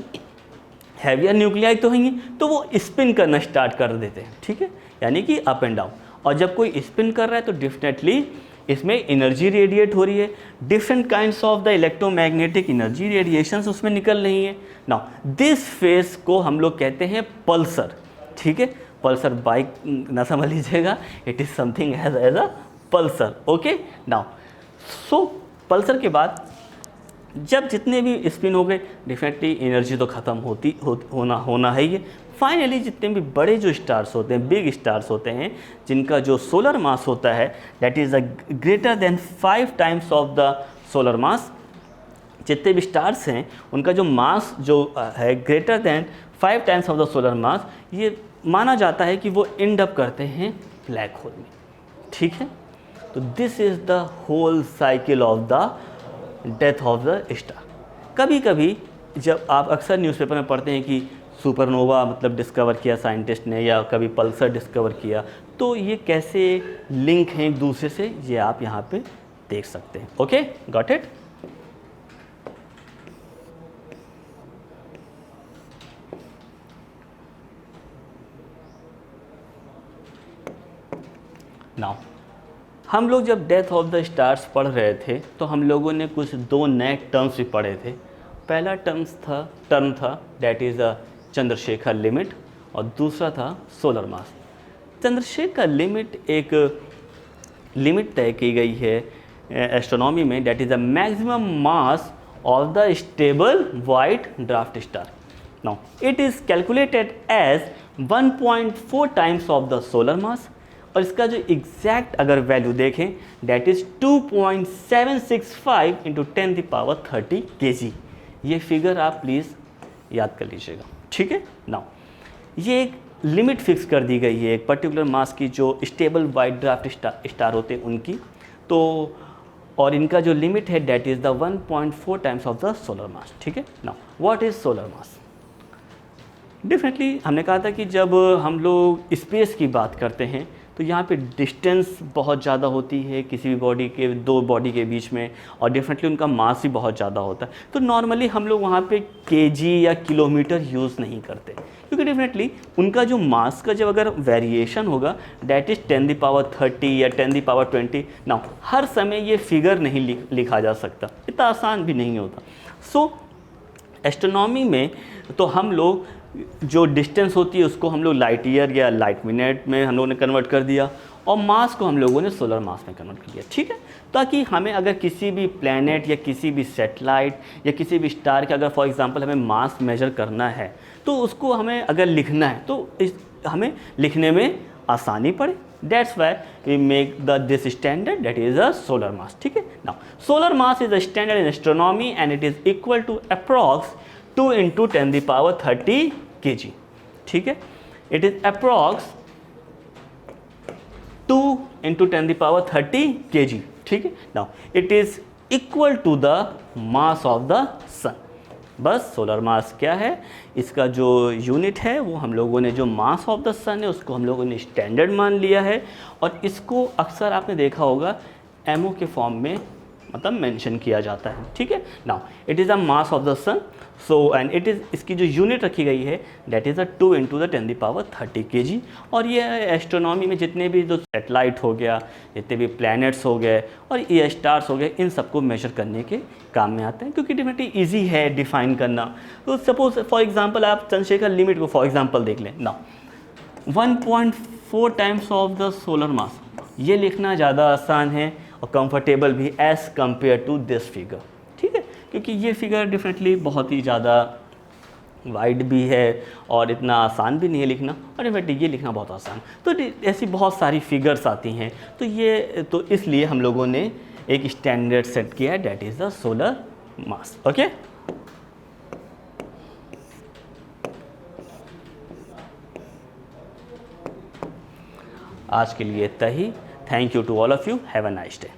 हैवियर न्यूक्लियाई तो हैं, तो वो स्पिन करना स्टार्ट कर देते हैं, ठीक है, यानी कि अप एंड डाउन। और जब कोई स्पिन कर रहा है तो डेफिनेटली इसमें एनर्जी रेडिएट हो रही है, different kinds of the electromagnetic energy radiations उसमें निकल रही हैं। नाउ दिस फेज को हम लोग कहते हैं पल्सर, ठीक है। पल्सर बाइक ना समझ लीजिएगा, it is something as a pulsar, okay. Now so pulsar के बाद जब जितने भी स्पिन हो गए डेफिनेटली एनर्जी तो ख़त्म होना है ये। फाइनली जितने भी बड़े जो स्टार्स होते हैं, बिग स्टार्स होते हैं, जिनका जो सोलर मास होता है that is greater than 5 times of the solar मास, जितने भी स्टार्स हैं उनका जो मास जो है greater than 5 times of the solar mass, ये माना जाता है कि वो एंड अप करते हैं ब्लैक होल में, ठीक है। तो this is the whole cycle of the death of the star. कभी कभी जब आप अक्सर न्यूज़पेपर में पढ़ते हैं कि सुपरनोवा मतलब डिस्कवर किया साइंटिस्ट ने, या कभी पल्सर डिस्कवर किया, तो ये कैसे लिंक हैं एक दूसरे से, ये आप यहाँ पे देख सकते हैं, ओके, गॉट इट। नाउ हम लोग जब डेथ ऑफ द स्टार्स पढ़ रहे थे तो हम लोगों ने कुछ 2 नए टर्म्स भी पढ़े थे। पहला टर्म था that is a Chandrasekhar limit, और दूसरा था सोलर मास। चंद्रशेखर लिमिट एक लिमिट तय की गई है एस्ट्रोनॉमी में, that is the maximum mass of the stable white dwarf star. Now it is calculated as 1.4 times of the solar mass, और इसका जो एग्जैक्ट अगर वैल्यू देखें दैट इज़ 2.765 इंटू 10⁻30 kg। ये फिगर आप प्लीज़ याद कर लीजिएगा, ठीक है। नाउ ये एक लिमिट फिक्स कर दी गई है एक पर्टिकुलर मास की, जो स्टेबल वाइट ड्वार्फ स्टार होते हैं उनकी, तो और इनका जो लिमिट है that is the 1.4 times of the solar mass, ठीक है। Now what is solar mass? Definitely हमने कहा था कि जब हम लोग स्पेस की बात करते हैं तो यहाँ पे डिस्टेंस बहुत ज़्यादा होती है किसी भी बॉडी के, 2 बॉडी के बीच में, और डेफिनेटली उनका मास भी बहुत ज़्यादा होता है। तो नॉर्मली हम लोग वहाँ पे केजी या किलोमीटर यूज़ नहीं करते, क्योंकि डेफिनेटली उनका जो मास का जब अगर वेरिएशन होगा दैट इज़ 10⁻30 या 10⁻20। ना हर समय ये फिगर नहीं लिखा जा सकता, इतना आसान भी नहीं होता। सो एस्ट्रोनॉमी में तो हम लोग जो डिस्टेंस होती है उसको हम लोग लाइट ईयर या लाइट मिनट में हम लोगों ने कन्वर्ट कर दिया, और मास को हम लोगों ने सोलर मास में कन्वर्ट कर दिया, ठीक है। ताकि हमें अगर किसी भी प्लैनेट या किसी भी सैटेलाइट या किसी भी स्टार का अगर फॉर एग्जांपल हमें मास मेजर करना है तो उसको हमें अगर लिखना है तो हमें लिखने में आसानी पड़े, that's why we make this standard that is a solar mass, ठीक है। Now solar mass is a standard in astronomy and it is equal to approx 2 into 10⁻30 kg, ठीक है। It is approx 2 into 10⁻30 kg, ठीक है। Now it is equal to the mass of the sun, बस सोलर मास क्या है, इसका जो यूनिट है वो हम लोगों ने जो मास ऑफ द सन है उसको हम लोगों ने स्टैंडर्ड मान लिया है, और इसको अक्सर आपने देखा होगा एमओ के फॉर्म में मतलब मेंशन किया जाता है। ठीक है, now it is a mass of the sun, so and it is, इसकी जो यूनिट रखी गई है दैट इज़ अ 2 × 10⁻30 kg। और ये एस्ट्रोनॉमी में जितने भी जो सैटेलाइट हो गया, जितने भी प्लैनेट्स हो गए और ये स्टार्स हो गए, इन सबको मेजर करने के काम में आते हैं, क्योंकि डेफिनेटली ईजी है डिफाइन करना। तो सपोज फॉर एग्जांपल आप चंद्रशेखर लिमिट को फॉर एग्जांपल देख लें ना, 1.4 times of the solar mass, ये लिखना ज़्यादा आसान है और कंफर्टेबल भी as compare to this figure. ठीक है, क्योंकि ये फिगर डेफिनेटली बहुत ही ज़्यादा वाइड भी है और इतना आसान भी नहीं है लिखना, और डेफिनेटली ये लिखना बहुत आसान। तो ऐसी बहुत सारी फिगर्स आती हैं, तो इसलिए हम लोगों ने एक स्टैंडर्ड सेट किया है, that is the solar mass. Okay, आज के लिए इतना ही। Thank you to all of you, have a nice day.